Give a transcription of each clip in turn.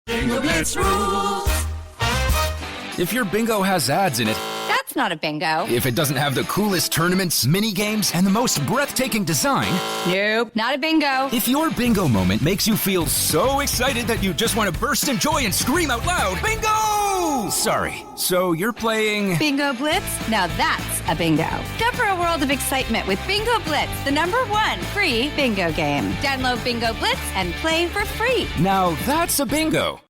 Bingo Blitz rules. If your bingo has ads in it, That's not a bingo. if it doesn't have the coolest tournaments, mini games, and the most breathtaking design, Nope, not a bingo. if your bingo moment makes you feel so excited that you just want to burst in joy and scream out loud, bingo! Sorry, so you're playing... Bingo Blitz? Now that's a bingo. Go for a world of excitement with Bingo Blitz, the #1 free bingo game. Download Bingo Blitz and play for free. Now that's a bingo.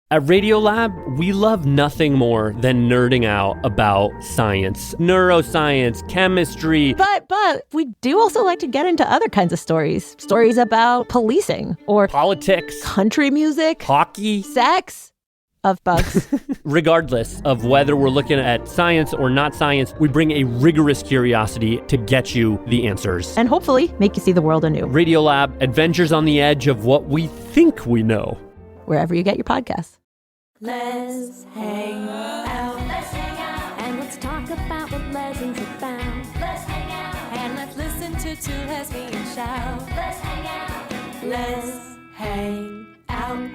At Radiolab, we love nothing more than nerding out about science, neuroscience, chemistry. But we do also like to get into other kinds of stories. Stories about policing or Politics, country music, hockey, sex, of bugs. Regardless of whether we're looking at science or not science, we bring a rigorous curiosity to get you the answers. And hopefully make you see the world anew. Radiolab, adventures on the edge of what we think we know. Wherever you get your podcasts. Let's hang out. Let's hang out. And let's talk about what lesbians are about. Let's hang out. And let's listen to two lesbians shout. Let's hang out. Let's hang out.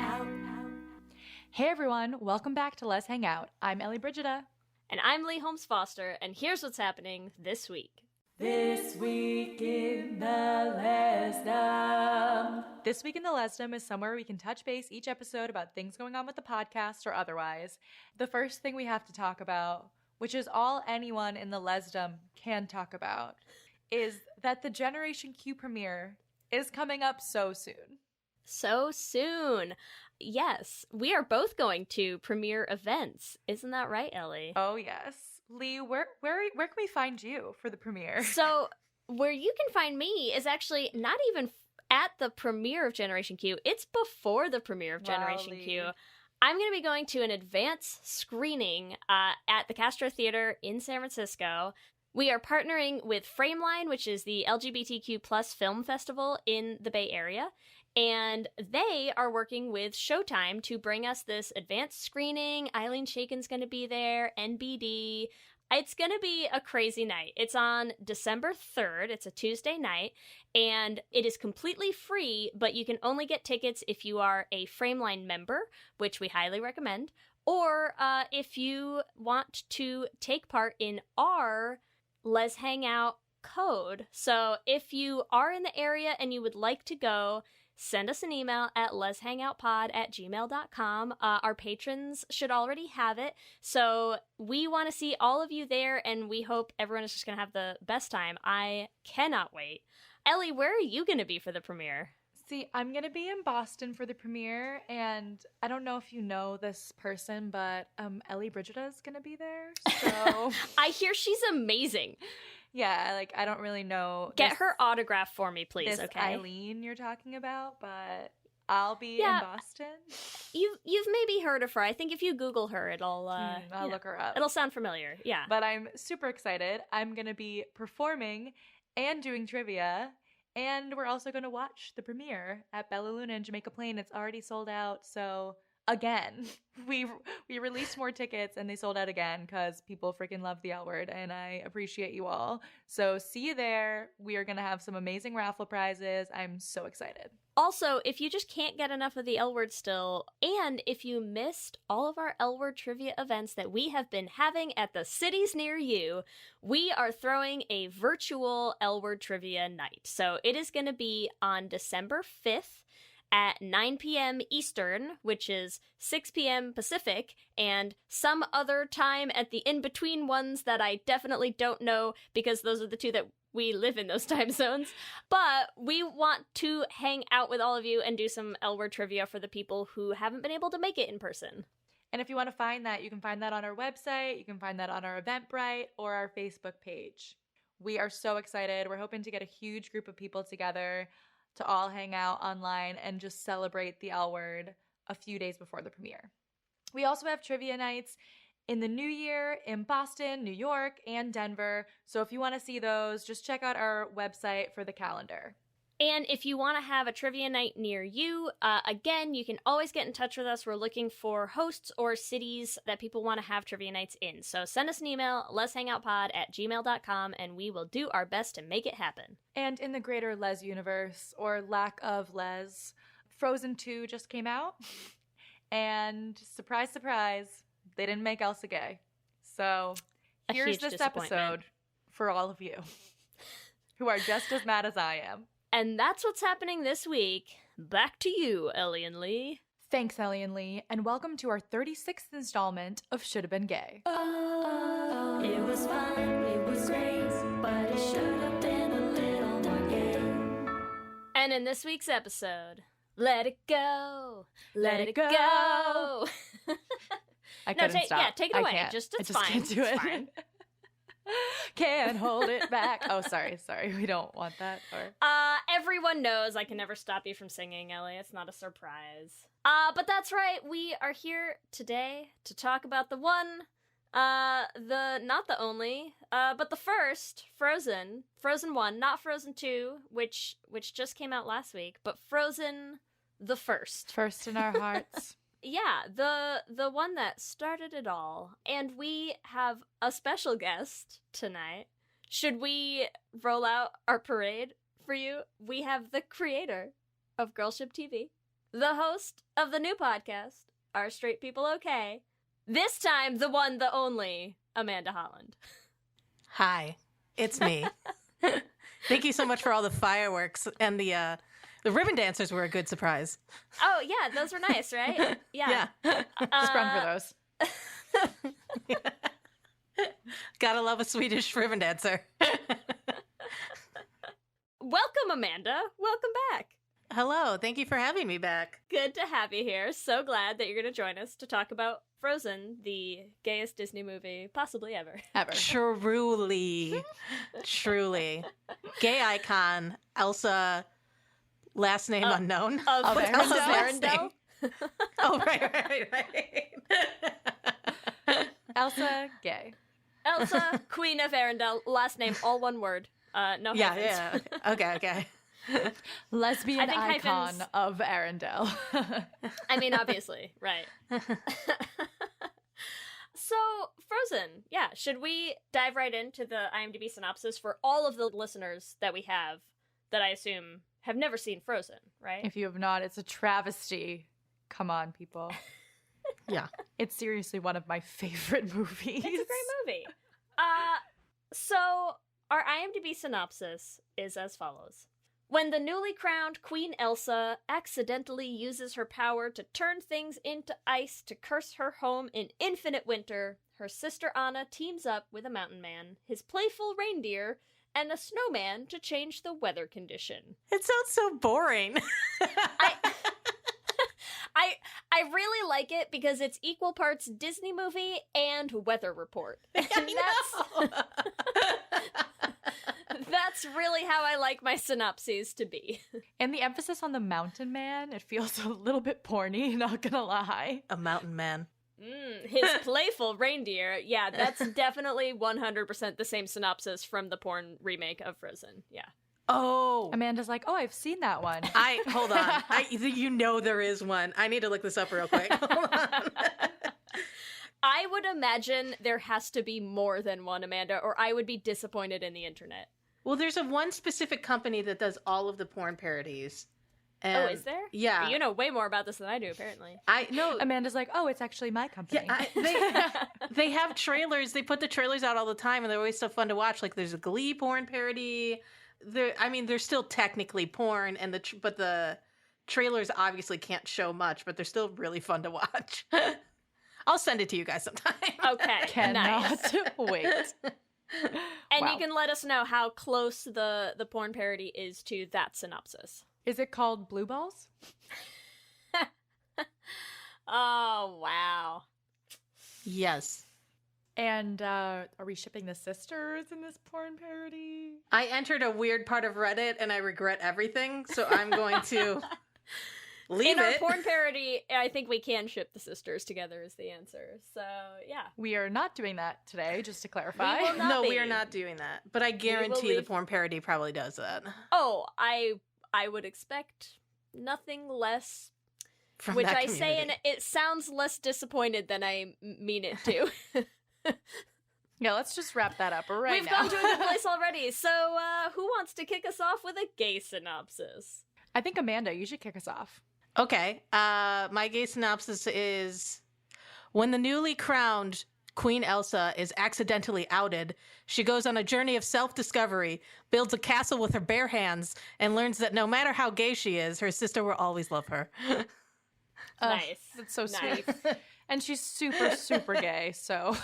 Hey everyone, welcome back to Let's Hang Out. I'm Ellie Brigida. And I'm Leigh Holmes Foster, and here's what's happening this week. This week in the Lesdom. This week in the Lesdom is somewhere we can touch base each episode about things going on with the podcast or otherwise. The first thing we have to talk about, which is all anyone in the Lesdom can talk about, is that the Generation Q premiere is coming up so soon. So soon. Yes, we are both going to premiere events. Isn't that right, Ellie? Oh, yes. Leigh, where can we find you for the premiere? So, where you can find me is actually not even at the premiere of Generation Q. It's before the premiere of Generation Q. I'm going to be going to an advance screening at the Castro Theater in San Francisco. We are partnering with Frameline, which is the LGBTQ plus film festival in the Bay Area. And they are working with Showtime to bring us this advanced screening. Eileen Shaken's going to be there, NBD. It's going to be a crazy night. It's on December 3rd. It's a Tuesday night, and it is completely free, but you can only get tickets if you are a Frameline member, which we highly recommend, or if you want to take part in our Let's Hang Out code. So if you are in the area and you would like to go, send us an email at letshangoutpod@gmail.com. Our patrons should already have it. So we want to see all of you there, and we hope everyone is just going to have the best time. I cannot wait. Ellie, where are you going to be for the premiere? See, I'm going to be in Boston for the premiere, and I don't know if you know this person, but Ellie Brigida is going to be there. So I hear she's amazing. Yeah, like, I don't really know. Get her autograph for me, please, this okay? Eileen you're talking about, but I'll be in Boston. You've maybe heard of her. I think if you Google her, it'll... I'll look her up. It'll sound familiar, yeah. But I'm super excited. I'm going to be performing and doing trivia, and we're also going to watch the premiere at Bella Luna in Jamaica Plain. It's already sold out, so... Again, we released more tickets and they sold out again because people freaking love the L Word, and I appreciate you all. So see you there. We are going to have some amazing raffle prizes. I'm so excited. Also, if you just can't get enough of the L Word still, and if you missed all of our L Word trivia events that we have been having at the cities near you, we are throwing a virtual L Word trivia night. So it is going to be on December 5th. At 9 p.m. Eastern, which is 6 p.m. Pacific, and some other time at the in-between ones that I definitely don't know because those are the two that we live in those time zones. But we want to hang out with all of you and do some L Word trivia for the people who haven't been able to make it in person. And if you want to find that, you can find that on our website, you can find that on our Eventbrite or our Facebook page. We are so excited. We're hoping to get a huge group of people together to all hang out online and just celebrate the L Word a few days before the premiere. We also have trivia nights in the new year in Boston, New York, and Denver. So if you want to see those, just check out our website for the calendar. And if you want to have a trivia night near you, again, you can always get in touch with us. We're looking for hosts or cities that people want to have trivia nights in. So send us an email, letshangoutpod@gmail.com, and we will do our best to make it happen. And in the greater Les universe, or lack of Les, Frozen 2 just came out. And surprise, surprise, they didn't make Elsa gay. So A here's huge this disappointment. episode for all of you who are just as mad as I am. And that's what's happening this week. Back to you, Ellie and Leigh. Thanks, Ellie and Leigh, and welcome to our 36th installment of Should Have Been Gay. Oh, it was fun, it was great, but it should have been a little more gay. And in this week's episode, let it go, let it go. I No, couldn't stop. yeah, take it I away. can't. It's I just fine. can't do It's it. fine. Can't hold it back. Oh, sorry. We don't want that. Or Everyone knows I can never stop you from singing, Ellie. It's not a surprise. But that's right. We are here today to talk about the one, not the only, but the first Frozen 1, not Frozen 2, which just came out last week, but Frozen the first. first in our hearts. Yeah, the one that started it all. And we have a special guest tonight. Should we roll out our parade for you? We have the creator of GirlshipTV, the host of the new podcast, Are Straight People Okay? This time, the one, the only, Amanda Holland. Hi, it's me. Thank you so much for all the fireworks, and the ribbon dancers were a good surprise. Oh, yeah, those were nice, right? Yeah. Sprung for those. Gotta love a Swedish ribbon dancer. Welcome, Amanda. Welcome back. Hello, thank you for having me back. Good to have you here. So glad that you're going to join us to talk about Frozen, the gayest Disney movie possibly ever. Truly. Gay icon, Elsa, last name unknown. Of What's Elsa's last Arendelle? name? Oh, right. Elsa, gay. Elsa, Queen of Arendelle, last name, all one word. No hyphens. Yeah. Okay. Lesbian I think icon hyphens- of Arendelle. I mean, obviously, right. So, Frozen, yeah. Should we dive right into the IMDb synopsis for all of the listeners that we have that I assume have never seen Frozen, right? If you have not, it's a travesty. Come on, people. Yeah. It's seriously one of my favorite movies. It's a great movie. So our IMDb synopsis is as follows. When the newly crowned Queen Elsa accidentally uses her power to turn things into ice to curse her home in infinite winter, her sister Anna teams up with a mountain man, his playful reindeer, and a snowman to change the weather condition. It sounds so boring. I really like it because it's equal parts Disney movie and weather report. And that's really how I like my synopses to be. And the emphasis on the mountain man, it feels a little bit porny, not gonna lie. A mountain man. His playful reindeer. Yeah, that's definitely 100% the same synopsis from the porn remake of Frozen. Yeah. Oh. Amanda's like, oh, I've seen that one. Hold on. You know there is one. I need to look this up real quick. Hold on. I would imagine there has to be more than one, Amanda, or I would be disappointed in the internet. Well, there's one specific company that does all of the porn parodies. And Oh, is there? Yeah. You know way more about this than I do, apparently. I know. Amanda's like, oh, it's actually my company. Yeah, they have trailers. They put the trailers out all the time, and they're always so fun to watch. Like, there's a Glee porn parody. They're still technically porn, but the trailers obviously can't show much, but they're still really fun to watch. I'll send it to you guys sometime. Okay, Cannot nice. wait. And Wow. you can let us know how close the porn parody is to that synopsis. Is it called Blue Balls? Oh, wow. Yes. And are we shipping the sisters in this porn parody? I entered a weird part of Reddit, and I regret everything, so I'm going to leave In our it. porn parody, I think we can ship the sisters together is the answer. So, yeah. We are not doing that today, just to clarify. We will not No, be. we are not doing that. But I guarantee the leave- porn parody probably does that. Oh, I would expect nothing less, From which that I say, and community. it sounds less disappointed than I mean it to. Yeah, let's just wrap that up right We've now. gone to a good place already. So, who wants to kick us off with a gay synopsis? I think Amanda, you should kick us off. Okay. My gay synopsis is when the newly crowned Queen Elsa is accidentally outed, she goes on a journey of self-discovery, builds a castle with her bare hands, and learns that no matter how gay she is, her sister will always love her. Nice. That's so Nice. sweet. And she's super, super gay, so.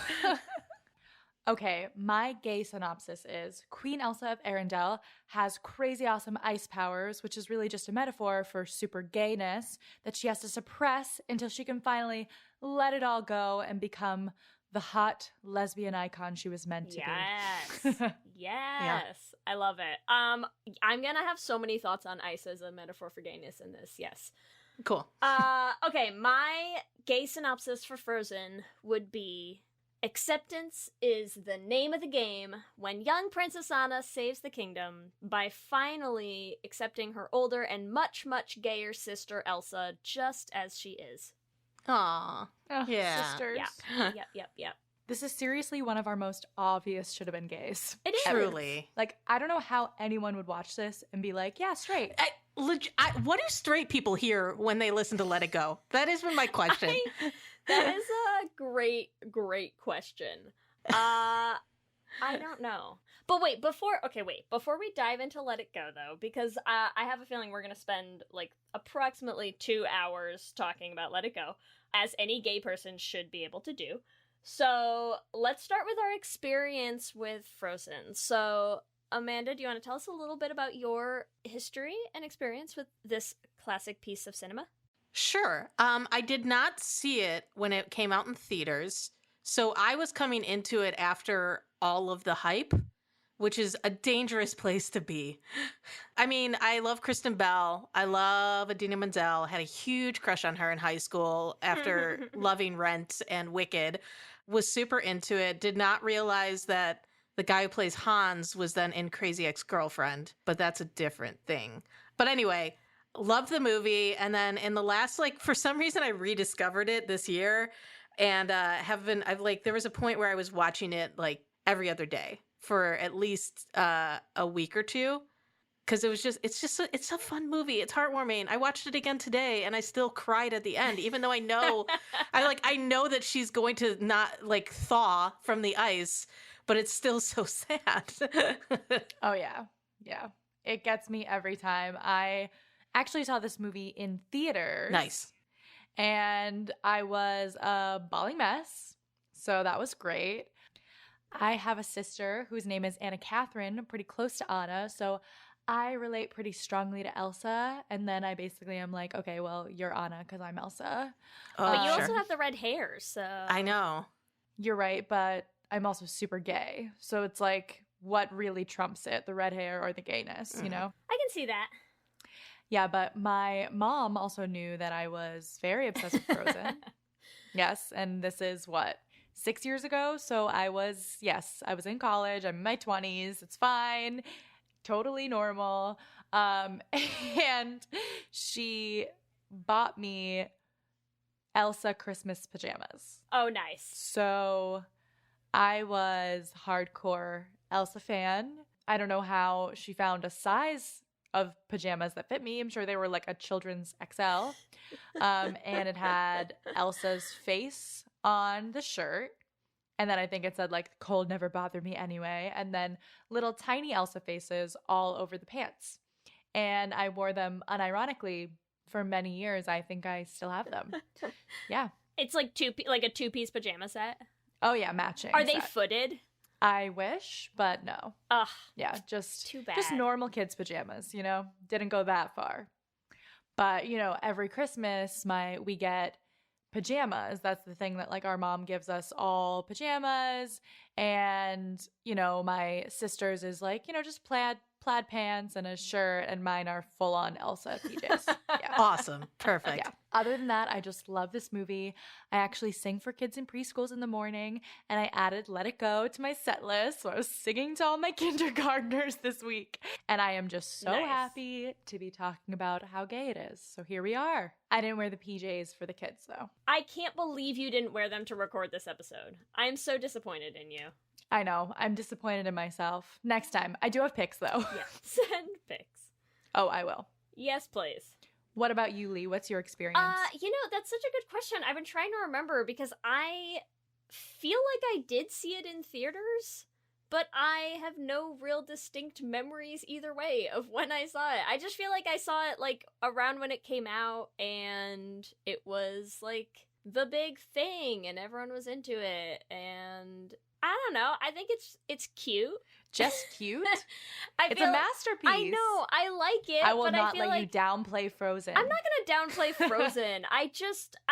Okay, my gay synopsis is Queen Elsa of Arendelle has crazy awesome ice powers, which is really just a metaphor for super gayness that she has to suppress until she can finally let it all go and become the hot lesbian icon she was meant to Yes. be. Yes. I love it. I'm gonna have so many thoughts on ice as a metaphor for gayness in this. Yes. Cool. Okay, my gay synopsis for Frozen would be acceptance is the name of the game when young Princess Anna saves the kingdom by finally accepting her older and much, much gayer sister Elsa just as she is. Aw. Oh, Yeah. sisters. Yeah. Yep. This is seriously one of our most obvious should have been gays. It is. Truly. Like, I don't know how anyone would watch this and be like, yeah, straight. What do straight people hear when they listen to Let It Go? That has been my question. That is a great question. I don't know. But wait, before we dive into Let It Go, though, because I have a feeling we're going to spend, like, approximately 2 hours talking about Let It Go, as any gay person should be able to do. So, let's start with our experience with Frozen. So, Amanda, do you want to tell us a little bit about your history and experience with this classic piece of cinema? Sure. I did not see it when it came out in theaters, so I was coming into it after all of the hype, which is a dangerous place to be. I mean, I love Kristen Bell. I love Idina Menzel. Had a huge crush on her in high school after loving Rent and Wicked. Was super into it. Did not realize that the guy who plays Hans was then in Crazy Ex-Girlfriend, but that's a different thing. But anyway, loved the movie. And then in the last, for some reason, I rediscovered it this year and there was a point where I was watching it every other day for at least a week or two. Because it's a fun movie. It's heartwarming. I watched it again today and I still cried at the end, even though I know, I know that she's going to not thaw from the ice, but it's still so sad. Oh, yeah. Yeah. It gets me every time. I actually saw this movie in theaters. Nice. And I was a bawling mess. So that was great. I have a sister whose name is Anna Catherine, pretty close to Anna. So I relate pretty strongly to Elsa. And then I basically am like, okay, well, you're Anna because I'm Elsa. But you also have the red hair, so. I know. You're right, but I'm also super gay. So it's like, what really trumps it? The red hair or the gayness, you know? I can see that. Yeah, but my mom also knew that I was very obsessed with Frozen. Yes, and this is 6 years ago? So I was in college. I'm in my 20s. It's fine. Totally normal. And she bought me Elsa Christmas pajamas. Oh, nice. So I was hardcore Elsa fan. I don't know how she found a size of pajamas that fit me. I'm sure they were like a children's XL. And it had Elsa's face on the shirt. And then I think it said cold never bothered me anyway. And then little tiny Elsa faces all over the pants. And I wore them unironically for many years. I think I still have them. Yeah. It's like a two-piece pajama set. Oh yeah, matching. Are they set. footed? I wish, but no. Ugh. Yeah, just too bad. Just normal kids' pajamas, Didn't go that far. But, every Christmas we get pajamas. That's the thing that our mom gives us all pajamas. And, my sister's is just plaid pants and a shirt, and mine are full on Elsa PJs. Yeah. Awesome. Perfect. Yeah. Other than that, I just love this movie. I actually sing for kids in preschools in the morning, and I added Let It Go to my set list. So I was singing to all my kindergartners this week. And I am just so happy to be talking about how gay it is. So here we are. I didn't wear the PJs for the kids, though. I can't believe you didn't wear them to record this episode. I am so disappointed in you. I know. I'm disappointed in myself. Next time. I do have pics, though. Yeah. Send pics. Oh, I will. Yes, please. What about you, Leigh? What's your experience? That's such a good question. I've been trying to remember because I feel like I did see it in theaters, but I have no real distinct memories either way of when I saw it. I just feel like I saw it like around when it came out and it was like the big thing and everyone was into it, and I don't know. I think it's cute. Just cute? It's feel a masterpiece. I know. I like it. I will but not I feel let like you downplay Frozen. I'm not going to downplay Frozen. I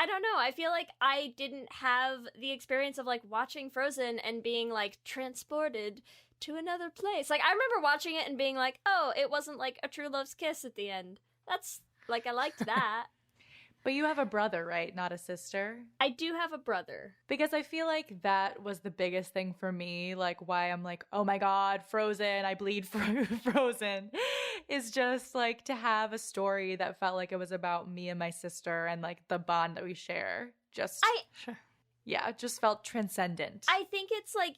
don't know. I feel like I didn't have the experience of like watching Frozen and being like transported to another place. Like I remember watching it and being like, oh, it wasn't like a true love's kiss at the end. That's like, I liked that. But you have a brother, right? Not a sister? I do have a brother. Because I feel like that was the biggest thing for me, like why I'm like, oh my God, Frozen, I bleed for Frozen, is just like to have a story that felt like it was about me and my sister and like the bond that we share. Yeah, it just felt transcendent. I think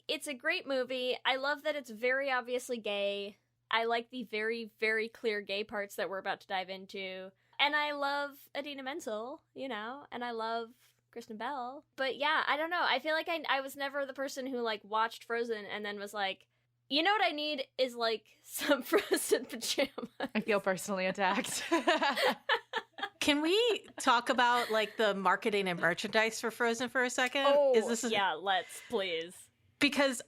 it's a great movie. I love that it's very obviously gay. I like the very, very clear gay parts that we're about to dive into. And I love Idina Menzel, and I love Kristen Bell. But yeah, I don't know. I feel like I was never the person who like watched Frozen and then was like, you know what I need is like some Frozen pajamas. I feel personally attacked. Can we talk about like the marketing and merchandise for Frozen for a second? Oh, yeah, let's please. Because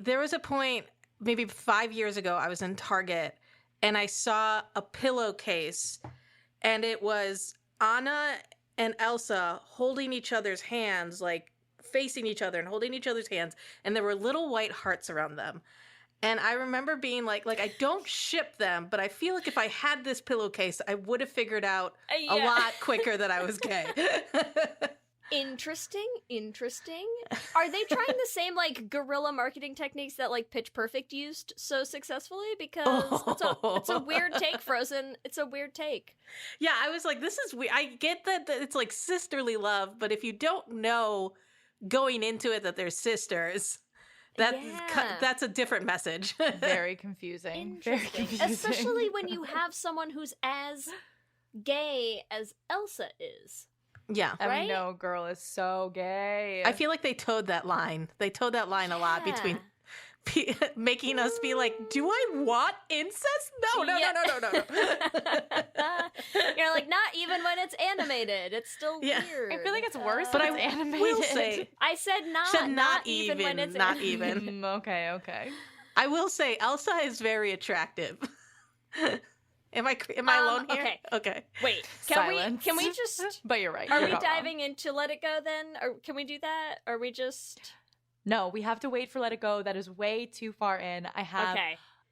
there was a point maybe 5 years ago, I was in Target and I saw a pillowcase. And it was Anna and Elsa holding each other's hands, like facing each other and holding each other's hands. And there were little white hearts around them. And I remember being like I don't ship them, but I feel like if I had this pillowcase, I would have figured out a lot quicker that I was gay. Interesting. Are they trying the same like guerrilla marketing techniques that like Pitch Perfect used so successfully? Because it's a weird take, Frozen. It's a weird take. Yeah, I was like, this is weird. I get that it's like sisterly love, but if you don't know going into it that they're sisters, that's a different message. Very confusing. Very confusing. Especially when you have someone who's as gay as Elsa is. Yeah. Right? No girl is so gay. I feel like they towed that line. They towed that line a lot between making us be like, do I want incest? No. You're like, not even when it's animated. It's still weird. I feel like it's worse but when it's animated. Will say, I said not even when it's not animated. even. Okay. I will say Elsa is very attractive. Am I alone here? Okay. Wait. Can we just? But you're right. Are we diving into Let It Go then, or can we do that? Or we just? No, we have to wait for Let It Go. That is way too far in. I have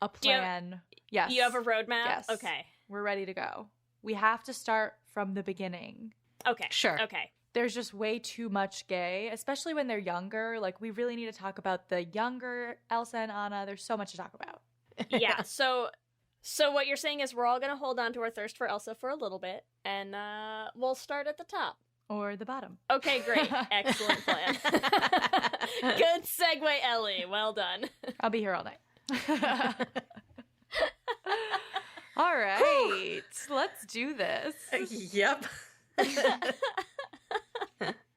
a plan. Yes. You have a roadmap? Yes. Okay. We're ready to go. We have to start from the beginning. Okay. Sure. Okay. There's just way too much gay, especially when they're younger. Like, we really need to talk about the younger Elsa and Anna. There's so much to talk about. Yeah. So what you're saying is we're all going to hold on to our thirst for Elsa for a little bit, and we'll start at the top. Or the bottom. Okay, great. Excellent plan. Good segue, Ellie. Well done. I'll be here all night. All right. Let's do this. Yep.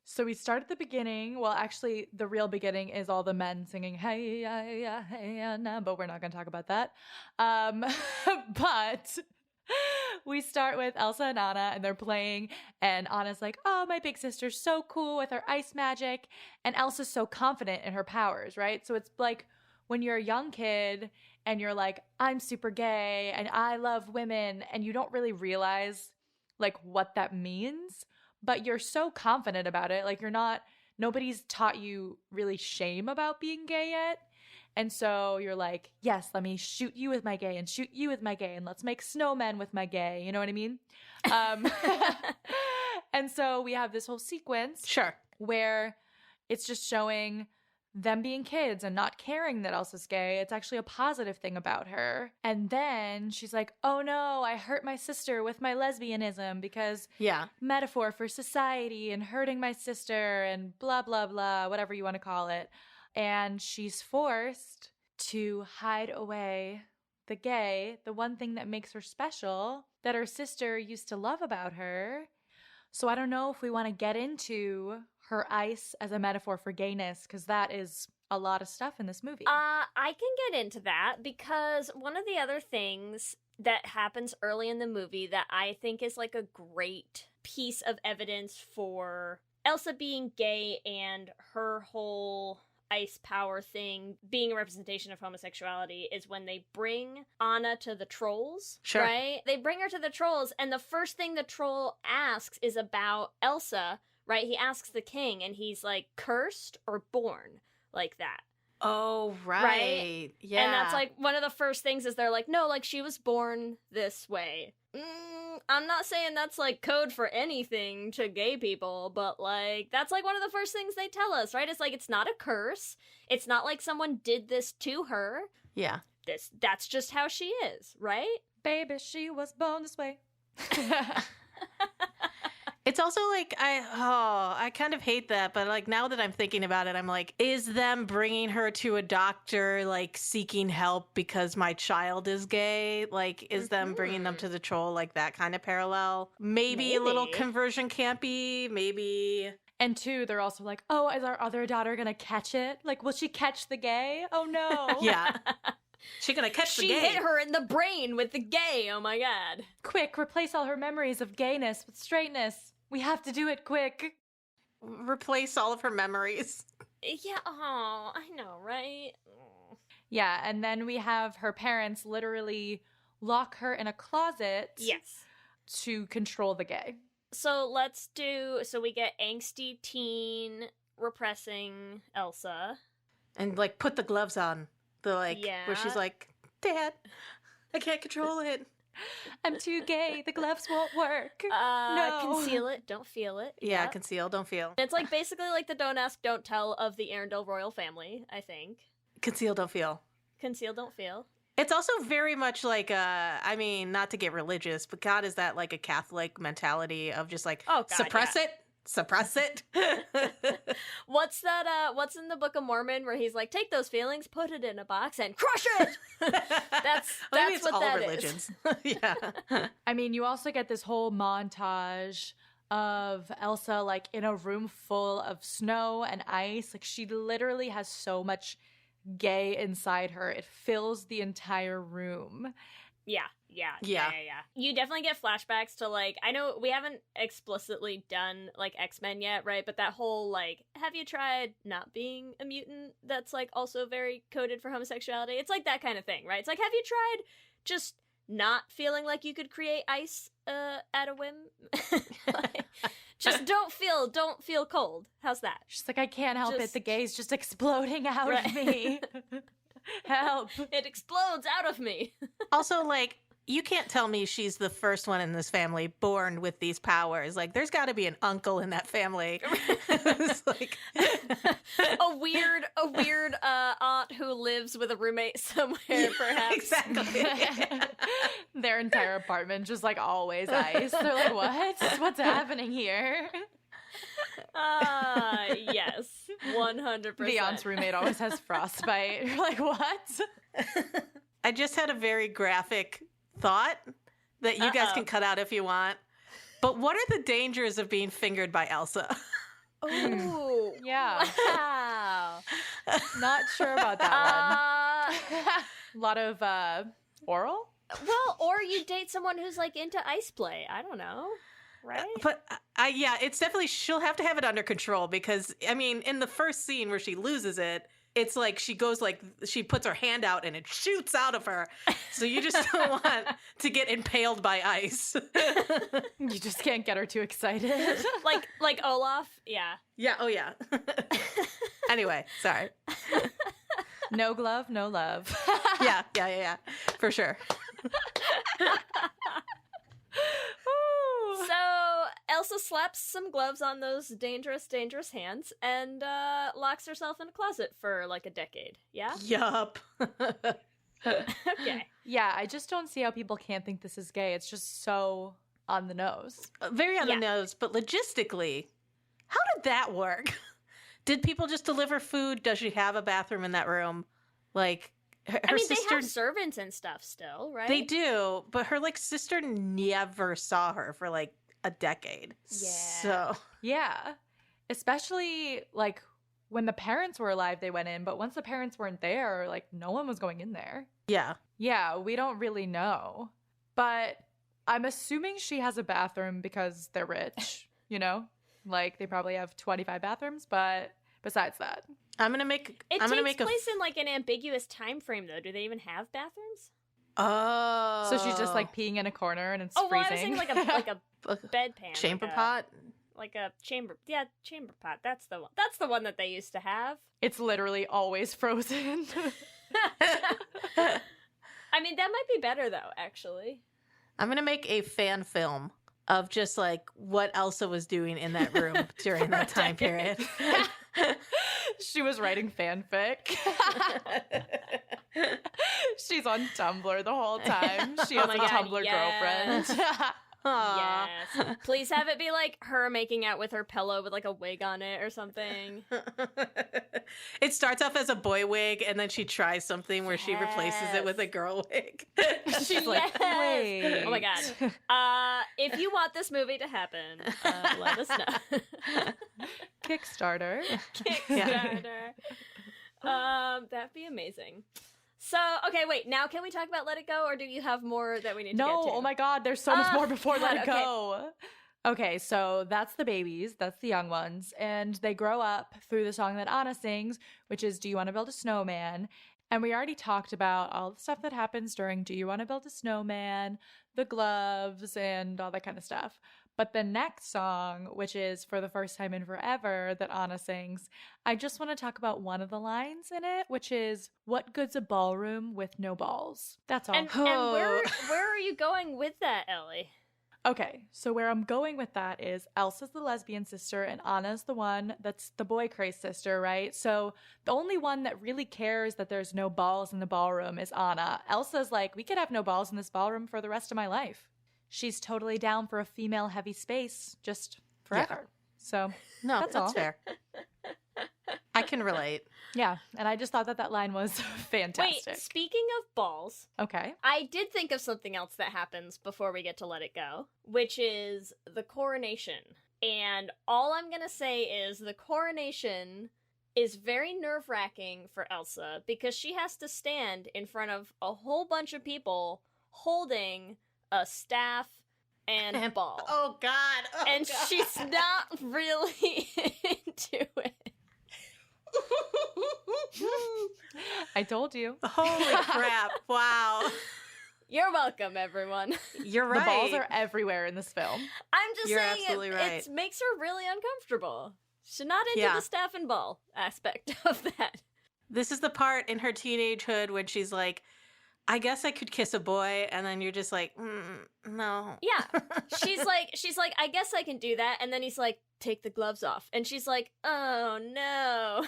So we start at the beginning. Well, actually, the real beginning is all the men singing, hey, yeah, hey, nah, but we're not going to talk about that. But we start with Elsa and Anna, and they're playing, and Anna's like, oh, my big sister's so cool with her ice magic, and Elsa's so confident in her powers, right? So it's like when you're a young kid, and you're like, I'm super gay, and I love women, and you don't really realize, like, what that means, but you're so confident about it. Like, nobody's taught you really shame about being gay yet. And so you're like, yes, let me shoot you with my gay and shoot you with my gay and let's make snowmen with my gay. You know what I mean? And so we have this whole sequence. Sure. Where it's just showing them being kids and not caring that Elsa's gay. It's actually a positive thing about her. And then she's like, oh no, I hurt my sister with my lesbianism because metaphor for society and hurting my sister and blah, blah, blah, whatever you want to call it. And she's forced to hide away the gay, the one thing that makes her special, that her sister used to love about her. So I don't know if we want to get into her ice as a metaphor for gayness, because that is a lot of stuff in this movie. I can get into that because one of the other things that happens early in the movie that I think is like a great piece of evidence for Elsa being gay and her whole ice power thing being a representation of homosexuality is when they bring Anna to the trolls, Sure. right? They bring her to the trolls, and the first thing the troll asks is about Elsa, right? He asks the king, and he's like, cursed or born, like that. Oh, right. Right? Yeah. And that's like one of the first things is they're like, no, like she was born this way. I'm not saying that's like code for anything to gay people, but like that's like one of the first things they tell us, right? It's like it's not a curse. It's not like someone did this to her. Yeah. That's just how she is, right? Baby, she was born this way. It's also like, I kind of hate that, but like now that I'm thinking about it, I'm like, is them bringing her to a doctor, like seeking help because my child is gay? Like, is them bringing them to the troll, like that kind of parallel? Maybe a little conversion campy, maybe. And two, they're also like, oh, is our other daughter gonna catch it? Like, will she catch the gay? Oh no. Yeah. She gonna catch the She gay. hit her in the brain with the gay, oh my god. Quick, replace all her memories of gayness with straightness. We have to do it quick. Replace all of her memories. Yeah, oh, I know, right? Oh. Yeah, and then we have her parents literally lock her in a closet. Yes. To control the gay. So we get angsty teen repressing Elsa. And like put the gloves on. Where she's like, Dad, I can't control it. I'm too gay. The gloves won't work. No. Conceal it, don't feel it. Yeah, Yep. conceal, don't feel. It's like basically like the don't ask, don't tell of the Arundel royal family, I think. Conceal, don't feel. Conceal, don't feel. It's also very much like I mean, not to get religious, but God, is that like a Catholic mentality of just like, Oh, God, suppress it? Suppress it? What's that, what's in the Book of Mormon where he's like, take those feelings, put it in a box, and crush it! That's Maybe it's what all that religions. is. Yeah. I mean, you also get this whole montage of Elsa like in a room full of snow and ice. Like she literally has so much gay inside her. It fills the entire room. Yeah. You definitely get flashbacks to, like, I know we haven't explicitly done, like, X-Men yet, right? But that whole, like, have you tried not being a mutant? That's, like, also very coded for homosexuality. It's like that kind of thing, right? It's like, have you tried just not feeling like you could create ice at a whim? Like, just don't feel cold. How's that? She's like, I can't help it. The gay's just exploding out of me. Help. It explodes out of me. Also, like, you can't tell me she's the first one in this family born with these powers. Like, there's got to be an uncle in that family. It's like a weird aunt who lives with a roommate somewhere, perhaps. Exactly. Their entire apartment just like always ice. They're like, what? What's happening here? Yes, 100%. The aunt's roommate always has frostbite. You're like, what? I just had a very graphic thought that you guys can cut out if you want. But what are the dangers of being fingered by Elsa? Oh, yeah. Wow. Not sure about that one. A lot of oral? Well, or you date someone who's like into ice play. I don't know. Right? But yeah, it's definitely, she'll have to have it under control because, I mean, in the first scene where she loses it, it's like she goes like, she puts her hand out and it shoots out of her. So you just don't want to get impaled by ice. You just can't get her too excited. like Olaf? Yeah. Yeah, oh yeah. Anyway, sorry. No glove, no love. Yeah. For sure. So Elsa slaps some gloves on those dangerous hands and locks herself in a closet for like a decade. Yeah? Yup. Okay. Yeah, I just don't see how people can't think this is gay. It's just so on the nose. Very on the nose, but logistically, how did that work? Did people just deliver food? Does she have a bathroom in that room? Like, I mean, sister, they have servants and stuff still, right? They do, but her like sister never saw her for like a decade. Yeah. So Yeah. Especially like when the parents were alive, they went in, but once the parents weren't there, like no one was going in there. yeah. Yeah, we don't really know. But I'm assuming she has a bathroom because they're rich, you know? Like they probably have 25 bathrooms, but besides that. I'm gonna make It I'm gonna takes make place in like an ambiguous time frame, though. Do they even have bathrooms? Oh. So she's just like peeing in a corner and it's Oh, well, freezing. I was thinking like a bedpan, chamber like pot. like a chamber pot. That's the one. That's the one that they used to have. It's literally always frozen. I mean, that might be better though, actually. I'm gonna make a fan film of just like what Elsa was doing in that room during that time period. She was writing fanfic. She's on Tumblr the whole time. She has my a God, Tumblr yes. girlfriend. Aw. Yes. Please have it be like her making out with her pillow with like a wig on it or something. It starts off as a boy wig, and then she tries something where she replaces it with a Yes. girl wig. She's like, Yes. wait. Oh my God. If you want this movie to happen, let us know. Kickstarter. Kickstarter. That'd be amazing. So, okay, wait. Now, can we talk about Let It Go, or do you have more that we need to get No, to? oh my God, there's so much more before Let It God, okay. Go. Okay, so that's the babies, that's the young ones, and they grow up through the song that Anna sings, which is Do You Want to Build a Snowman? And we already talked about all the stuff that happens during Do You Want to Build a Snowman, the gloves, and all that kind of stuff. But the next song, which is For the First Time in Forever, that Anna sings, I just want to talk about one of the lines in it, which is, what good's a ballroom with no balls? That's all. And where are you going with that, Ellie? Okay, so where I'm going with that is Elsa's the lesbian sister and Anna's the one that's the boy craze sister, right? So the only one that really cares that there's no balls in the ballroom is Anna. Elsa's like, we could have no balls in this ballroom for the rest of my life. She's totally down for a female heavy space just forever. So No, That's that's all. fair. I can relate. yeah, and I just thought that line was fantastic. Wait, speaking of balls, Okay. I did think of something else that happens before we get to Let It Go, which is the coronation. And all I'm going to say is the coronation is very nerve-wracking for Elsa because she has to stand in front of a whole bunch of people holding a staff and ball. Oh God. Oh, and God. she's not really into it. I told you. Holy crap. Wow. You're welcome, everyone. You're right. The balls are everywhere in this film. I'm just You're saying absolutely it, right. it makes her really uncomfortable. She's not into Yeah. the staff and ball aspect of that. This is the part in her teenagehood when she's like, I guess I could kiss a boy, and then you're just like, no. Yeah. She's like, I guess I can do that. And then he's like, take the gloves off. And she's like, oh no.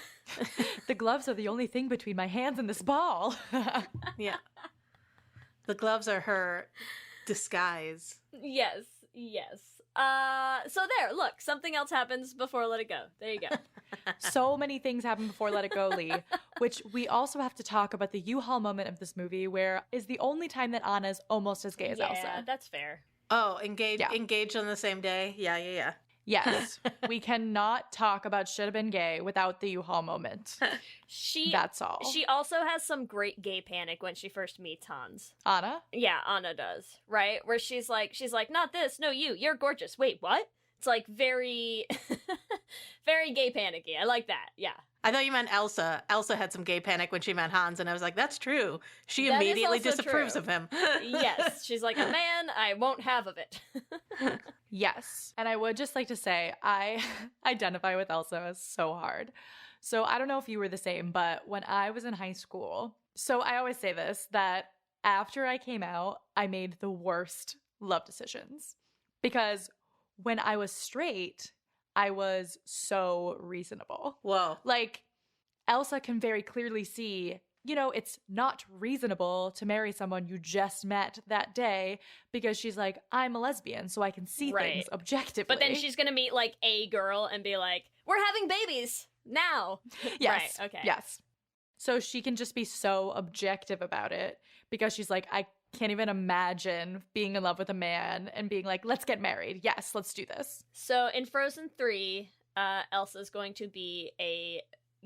The gloves are the only thing between my hands and this ball. Yeah. The gloves are her disguise. Yes. So there, look, something else happens before Let It Go. There you go. So many things happen before Let It Go, Leigh, which we also have to talk about the U-Haul moment of this movie, where is the only time that Anna's almost as gay as Yeah, Elsa. that's fair. Oh, engaged Yeah. engaged on the same day? Yeah. Yes, we cannot talk about should have been gay without the U-Haul moment. That's all. She also has some great gay panic when she first meets Hans. Anna? Yeah, Anna does, right? Where she's like, not this, no you, you're gorgeous. Wait, what? It's like very, very gay panicky. I like that. Yeah. I thought you meant Elsa. Elsa had some gay panic when she met Hans, and I was like, that's true. She That is immediately also disapproves true. of him. Yes, she's like, a man, I won't have of it. Yes. And I would just like to say, I identify with Elsa so hard. So I don't know if you were the same, but when I was in high school, so I always say this, that after I came out, I made the worst love decisions. Because when I was straight, I was so reasonable. Whoa. Like, Elsa can very clearly see, it's not reasonable to marry someone you just met that day because she's like, I'm a lesbian, so I can see things objectively. But then she's gonna meet like a girl and be like, we're having babies now. Yes. Right, okay. Yes. So she can just be so objective about it because she's like, I can't even imagine being in love with a man and being like, let's get married. Yes, let's do this. So in Frozen 3, Elsa's going to be a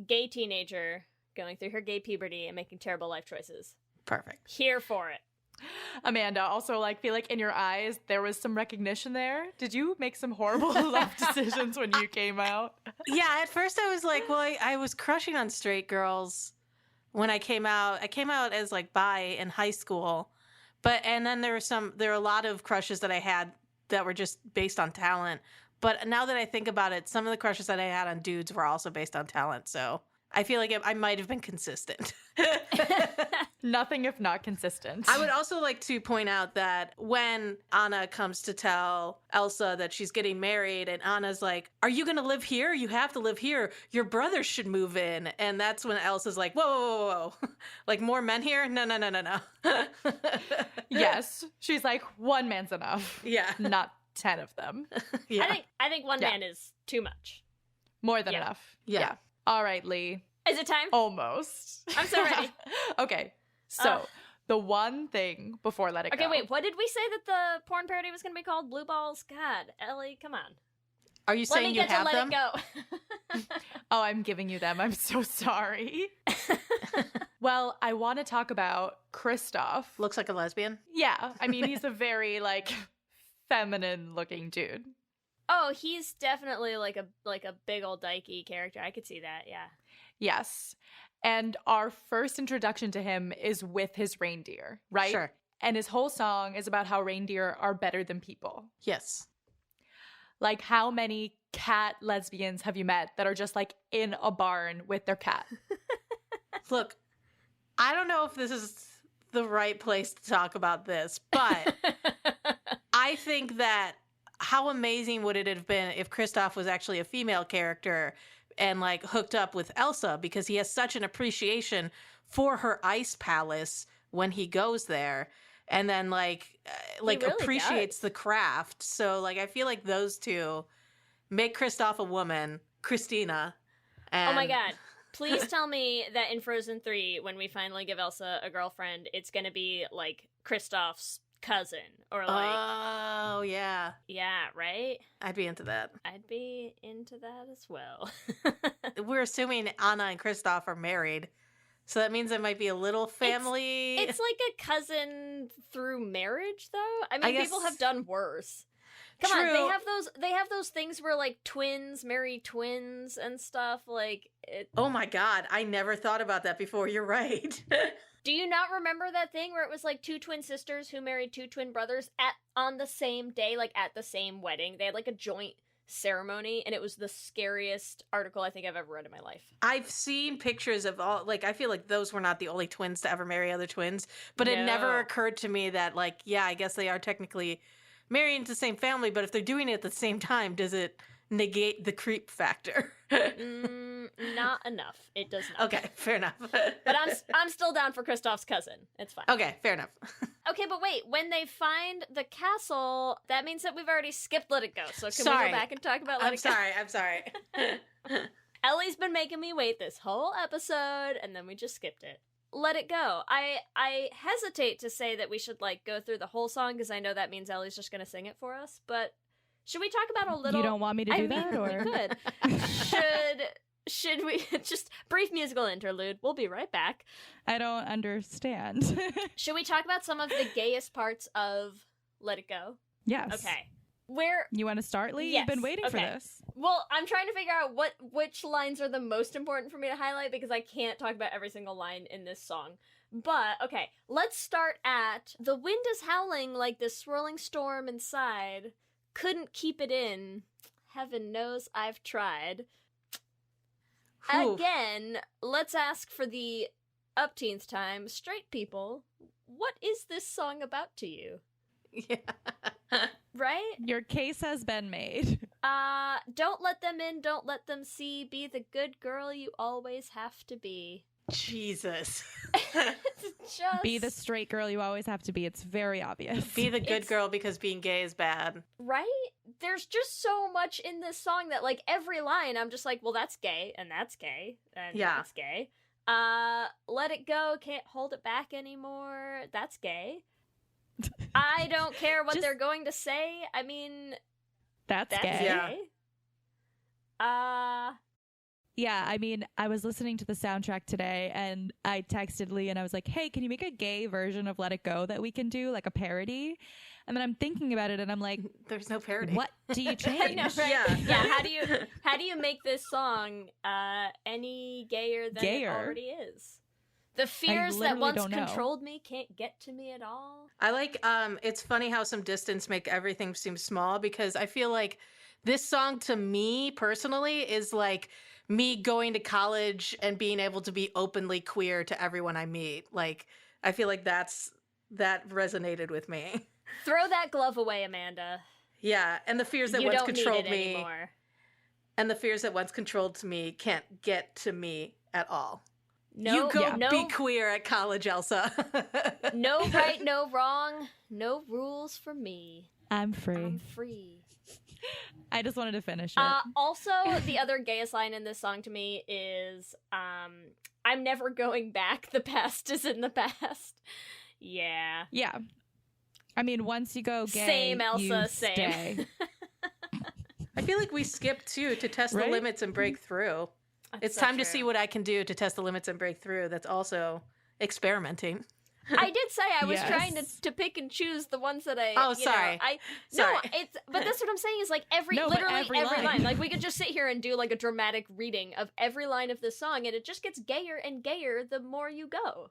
gay teenager going through her gay puberty and making terrible life choices. Perfect. Here for it. Amanda, also, like, feel like in your eyes there was some recognition there. Did you make some horrible love decisions when you came out? Yeah, at first I was like, well, I was crushing on straight girls when I came out. I came out as like bi in high school, and then there were a lot of crushes that I had that were just based on talent. But now that I think about it, some of the crushes that I had on dudes were also based on talent. So I feel like I might have been consistent. Nothing if not consistent. I would also like to point out that when Anna comes to tell Elsa that she's getting married, and Anna's like, are you going to live here? You have to live here. Your brothers should move in. And that's when Elsa's like, whoa, whoa, whoa, whoa. Like, more men here? No, no, no, no, no. Yes. She's like, one man's enough. Yeah. Not 10 of them. Yeah. I think one man is too much. More than enough. Yeah. All right, Leigh. Is it time? Almost. I'm so ready. Okay. So, the one thing before Let It Go. Okay, wait. What did we say that the porn parody was going to be called? Blue Balls? God, Ellie, come on. Are you saying you have them? Let It Go. Oh, I'm giving you them. I'm so sorry. Well, I want to talk about Kristoff. Looks like a lesbian. Yeah. I mean, he's a very, like, feminine-looking dude. Oh, he's definitely like a big old dykey character. I could see that, yeah. Yes. And our first introduction to him is with his reindeer, right? Sure. And his whole song is about how reindeer are better than people. Yes. Like, how many cat lesbians have you met that are just, like, in a barn with their cat? Look, I don't know if this is the right place to talk about this, but I think that how amazing would it have been if Kristoff was actually a female character and like hooked up with Elsa, because he has such an appreciation for her ice palace when he goes there, and then like really appreciates does. the craft. So like I feel like those two make Kristoff a woman, Christina. And Oh my god. Please tell me that in Frozen 3, when we finally give Elsa a girlfriend, it's going to be like Kristoff's cousin or like oh yeah, right? I'd be into that. I'd be into that as well. We're assuming Anna and Kristoff are married, so that means it might be a little family. It's like a cousin through marriage, though. I mean, I guess- people have done worse. Come on, True. they have those things where like twins marry twins and stuff. Like, Oh my god, I never thought about that before. You're right. do you not remember that thing where it was like two twin sisters who married two twin brothers on the same day, like at the same wedding? They had like a joint ceremony, and it was the scariest article I think I've ever read in my life. I've seen pictures of all, like, I feel like those were not the only twins to ever marry other twins, but it never No. occurred to me that, like, yeah, I guess they are technically marrying into the same family, but if they're doing it at the same time, does it negate the creep factor? Not enough. It does not. Okay, fair enough. But I'm still down for Kristoff's cousin. It's fine. Okay, fair enough. Okay, but wait, when they find the castle, that means that we've already skipped Let It Go. So can we Sorry. go back and talk about Let I'm It Go? sorry. Ellie's been making me wait this whole episode, and then we just skipped it. Let It Go. I hesitate to say that we should like go through the whole song because I know that means Ellie's just going to sing it for us. But should we talk about a little? You don't want me to do that, or we could? Should we just brief musical interlude? We'll be right back. I don't understand. Should we talk about some of the gayest parts of Let It Go? Yes. Okay. You want to start, Leigh? Yes, You've been waiting for okay. this. Well, I'm trying to figure out which lines are the most important for me to highlight because I can't talk about every single line in this song. But, okay, let's start at the wind is howling like this swirling storm inside. Couldn't keep it in. Heaven knows I've tried. Whew. Again, let's ask for the upteenth time. Straight people, what is this song about to you? Yeah. Right? Your case has been made. Don't let them in, don't let them see. Be the good girl you always have to be. Jesus. It's just... Be the straight girl you always have to be. It's very obvious. Be the good girl because being gay is bad. Right? There's just so much in this song that, like, every line I'm just like, well, that's gay, and that's gay, and Yeah. that's gay. Let it go, can't hold it back anymore. That's gay. I don't care what they're going to say. I mean, That's gay. gay. Yeah, I mean, I was listening to the soundtrack today and I texted Leigh and I was like, hey, can you make a gay version of Let It Go that we can do, like a parody? And then I'm thinking about it and I'm like, there's no parody. What do you change? I know, right? Yeah. How do you make this song any gayer than it already is? The fears that once controlled me can't get to me at all. I like, it's funny how some distance make everything seem small, because I feel like this song to me personally is like me going to college and being able to be openly queer to everyone I meet. Like, I feel like that resonated with me. Throw that glove away, Amanda. Yeah, and the fears that you once don't controlled need it me anymore. and the fears that once controlled me can't get to me at all. No, you go be queer at college, Elsa. No right, no wrong, no rules for me. I'm free. I'm free. I just wanted to finish it. Also, the other gayest line in this song to me is, I'm never going back. The past is in the past. Yeah. Yeah. I mean, once you go gay, same, Elsa, you same. Stay. I feel like we skipped too to test the limits and break through. It's so time true. to see what I can do to test the limits and break through. That's also experimenting. I did say I was trying to pick and choose the ones that I. Oh, sorry. But that's what I'm saying is like every line. Like we could just sit here and do like a dramatic reading of every line of this song, and it just gets gayer and gayer the more you go.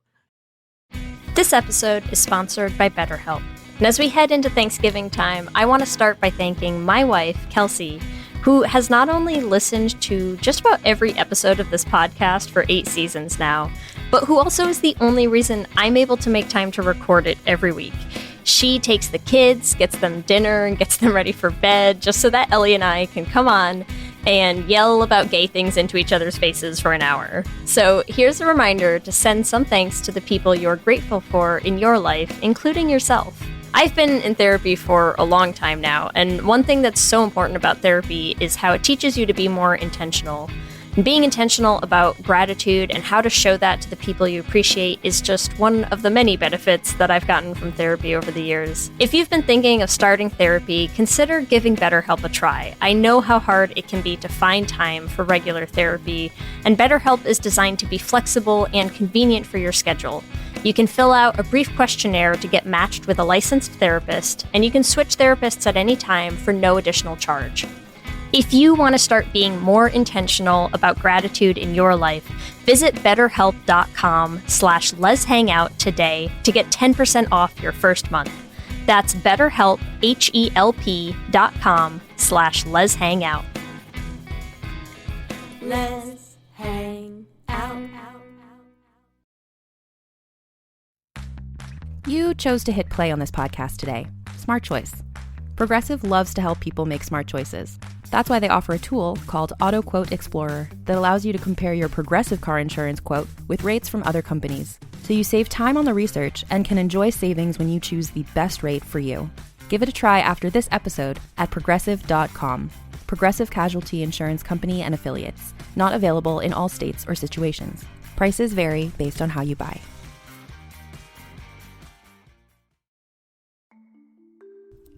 This episode is sponsored by BetterHelp. And as we head into Thanksgiving time, I want to start by thanking my wife, Kelsey, who has not only listened to just about every episode of this podcast for 8 seasons now, but who also is the only reason I'm able to make time to record it every week. She takes the kids, gets them dinner, and gets them ready for bed, just so that Ellie and I can come on and yell about gay things into each other's faces for an hour. So here's a reminder to send some thanks to the people you're grateful for in your life, including yourself. I've been in therapy for a long time now, and one thing that's so important about therapy is how it teaches you to be more intentional. And being intentional about gratitude and how to show that to the people you appreciate is just one of the many benefits that I've gotten from therapy over the years. If you've been thinking of starting therapy, consider giving BetterHelp a try. I know how hard it can be to find time for regular therapy, and BetterHelp is designed to be flexible and convenient for your schedule. You can fill out a brief questionnaire to get matched with a licensed therapist, and you can switch therapists at any time for no additional charge. If you want to start being more intentional about gratitude in your life, visit betterhelp.com/letshangout today to get 10% off your first month. That's BetterHelp, HELP.com/letshangout. Let's hang out. You chose to hit play on this podcast today. Smart choice. Progressive loves to help people make smart choices. That's why they offer a tool called Auto Quote Explorer that allows you to compare your Progressive car insurance quote with rates from other companies. So you save time on the research and can enjoy savings when you choose the best rate for you. Give it a try after this episode at progressive.com. Progressive Casualty Insurance Company and Affiliates. Not available in all states or situations. Prices vary based on how you buy.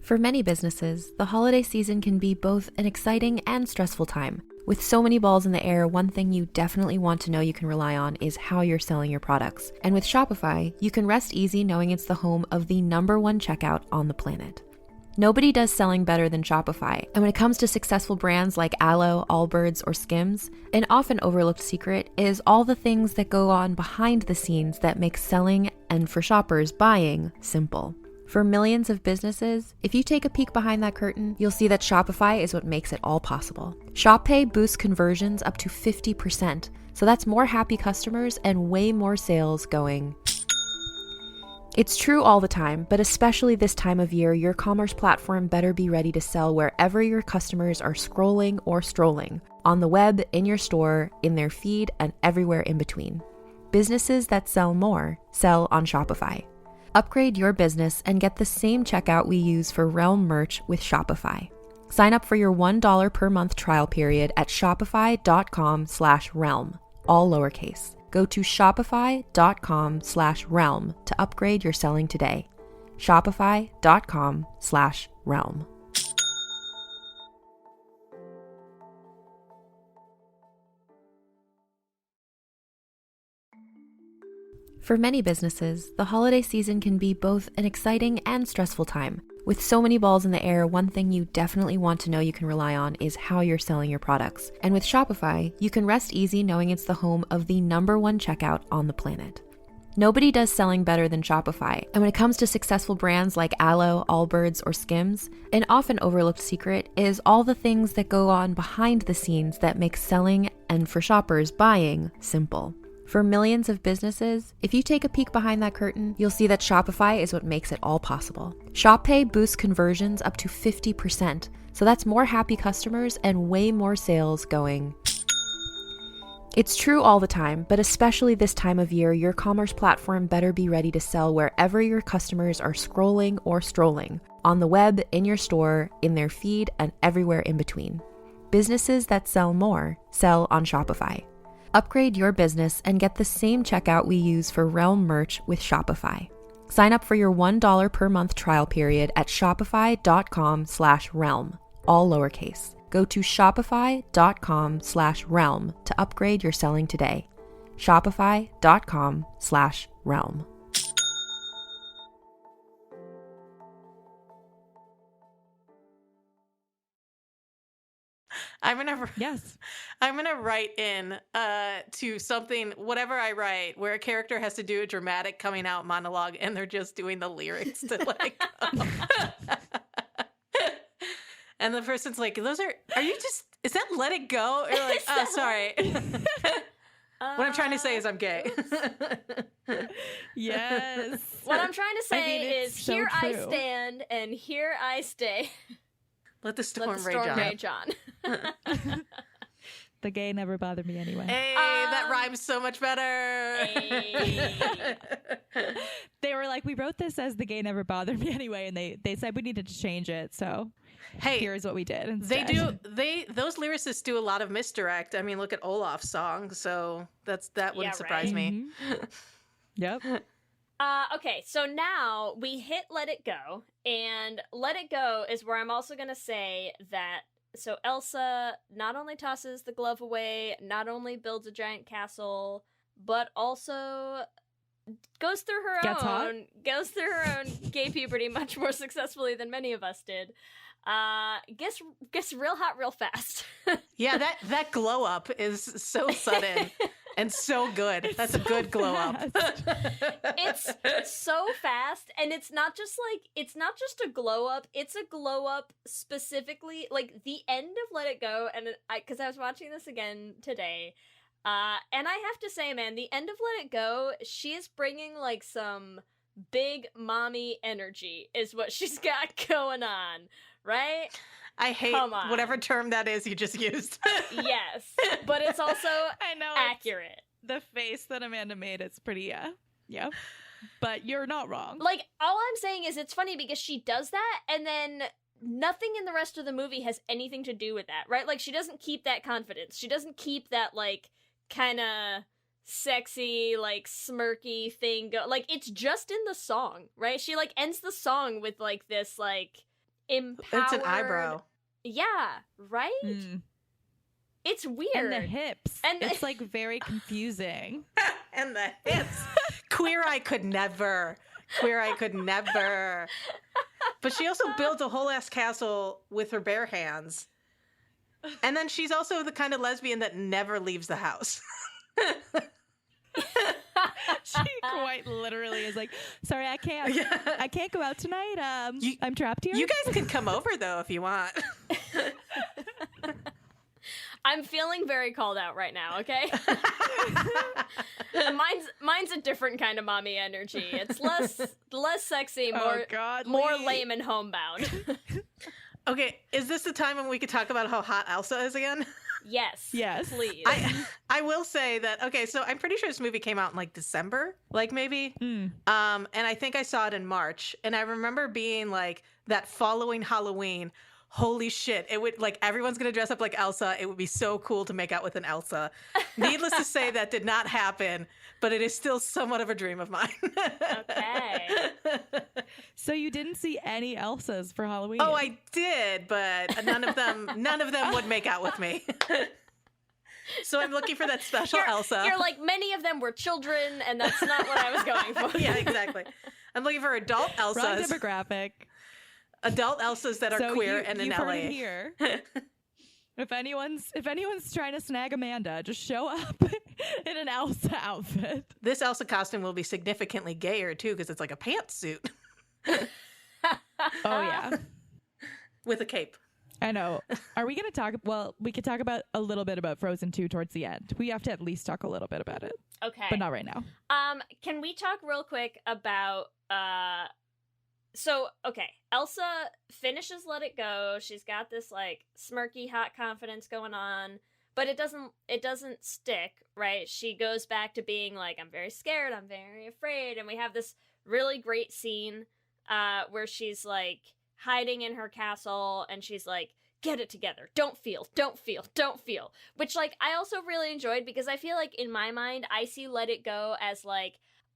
For many businesses, the holiday season can be both an exciting and stressful time. With so many balls in the air, one thing you definitely want to know you can rely on is how you're selling your products. And with Shopify, you can rest easy knowing it's the home of the #1 checkout on the planet. Nobody does selling better than Shopify. And when it comes to successful brands like Aloe, Allbirds, or Skims, an often overlooked secret is all the things that go on behind the scenes that make selling and, for shoppers, buying simple. For millions of businesses, if you take a peek behind that curtain, you'll see that Shopify is what makes it all possible. Shop Pay boosts conversions up to 50%, so that's more happy customers and way more sales going. It's true all the time, but especially this time of year, your commerce platform better be ready to sell wherever your customers are scrolling or strolling, on the web, in your store, in their feed, and everywhere in between. Businesses that sell more sell on Shopify. Upgrade your business and get the same checkout we use for Realm merch with Shopify. Sign up for your $1 per month trial period at shopify.com/realm, all lowercase. Go to shopify.com/realm to upgrade your selling today. Shopify.com/realm. For many businesses, the holiday season can be both an exciting and stressful time. With so many balls in the air, one thing you definitely want to know you can rely on is how you're selling your products. And with Shopify, you can rest easy knowing it's the home of the #1 checkout on the planet. Nobody does selling better than Shopify. And when it comes to successful brands like Aloe, Allbirds, or Skims, an often overlooked secret is all the things that go on behind the scenes that make selling and, for shoppers, buying simple. For millions of businesses, if you take a peek behind that curtain, you'll see that Shopify is what makes it all possible. Shop Pay boosts conversions up to 50%, so that's more happy customers and way more sales going. It's true all the time, but especially this time of year, your commerce platform better be ready to sell wherever your customers are scrolling or strolling, on the web, in your store, in their feed, and everywhere in between. Businesses that sell more sell on Shopify. Upgrade your business and get the same checkout we use for Realm merch with Shopify. Sign up for your $1 per month trial period at shopify.com/realm, all lowercase. Go to shopify.com/realm to upgrade your selling today. Shopify.com/realm. Yes. I'm gonna write in to something, whatever I write, where a character has to do a dramatic coming out monologue, and they're just doing the lyrics to let go. And the person's like, "Are you just? Is that Let It Go?" Or like, "Oh, sorry." What I'm trying to say is I'm gay. Yes. What I'm trying to say is, so here I true. stand and here I stay. Let the storm, Let the storm rage on. The gay never bothered me anyway. Hey, that rhymes so much better. Hey. They were like, we wrote this as the gay never bothered me anyway, and they said we needed to change it, so Hey, here's what we did they instead. those lyricists do a lot of misdirect. I mean, look at Olaf's song, so that wouldn't surprise me. Mhm. Yep. Okay, so now we hit Let It Go, and Let It Go is where I'm also going to say that, so Elsa not only tosses the glove away, not only builds a giant castle, but also goes through her own gay puberty much more successfully than many of us did. Gets real hot real fast. Yeah, that glow up is so sudden and so good. That's a good glow up. It's so fast, and it's not just a glow up, it's a glow up specifically, like the end of Let It Go, and because I was watching this again today, and I have to say, man, the end of Let It Go, she's bringing like some big mommy energy is what she's got going on, right? I hate whatever term that is you just used. Yes, but it's also I know accurate. The face that Amanda made, it's pretty, yeah. But you're not wrong. Like, all I'm saying is it's funny because she does that, and then nothing in the rest of the movie has anything to do with that, right? Like, she doesn't keep that confidence. She doesn't keep that, like, kind of sexy, like, smirky thing like, it's just in the song, right? She, like, ends the song with, like, this, like, empowered... It's an eyebrow. Yeah, right? Mm. It's weird. And the hips. And it's, like, very confusing. And the hips. Queer Eye could never. But she also builds a whole ass castle with her bare hands. And then she's also the kind of lesbian that never leaves the house. She quite literally is like, sorry, I can't go out tonight. I'm trapped here. You guys can come over though if you want. I'm feeling very called out right now, okay? Mine's a different kind of mommy energy. It's less sexy, more lame and homebound. Okay, is this the time when we could talk about how hot Elsa is again? Yes, please. I will say that, okay, so I'm pretty sure this movie came out in like December, like maybe. And I think I saw it in March. And I remember being like, that following Halloween, holy shit, it would, like, everyone's gonna dress up like Elsa. It would be so cool to make out with an Elsa. Needless to say, that did not happen, but it is still somewhat of a dream of mine. Okay. So you didn't see any Elsas for Halloween? Oh, I did, but none of them would make out with me. So I'm looking for that special Elsa. You're like, many of them were children, and that's not what I was going for. Yeah, exactly. I'm looking for adult Elsas. Wrong demographic. Adult Elsas that are queer and in you've LA. Heard it here. If anyone's trying to snag Amanda, just show up in an Elsa outfit. This Elsa costume will be significantly gayer too, because it's like a pantsuit. Oh yeah, with a cape. I know. Are we going to talk? Well, we could talk about a little bit about Frozen 2 towards the end. We have to at least talk a little bit about it. Okay, but not right now. Can we talk real quick about So, okay, Elsa finishes Let It Go. She's got this, like, smirky, hot confidence going on, but it doesn't stick, right? She goes back to being like, I'm very scared, I'm very afraid, and we have this really great scene where she's, like, hiding in her castle, and she's like, get it together, don't feel, which, like, I also really enjoyed, because I feel like, in my mind, I see Let It Go as, like,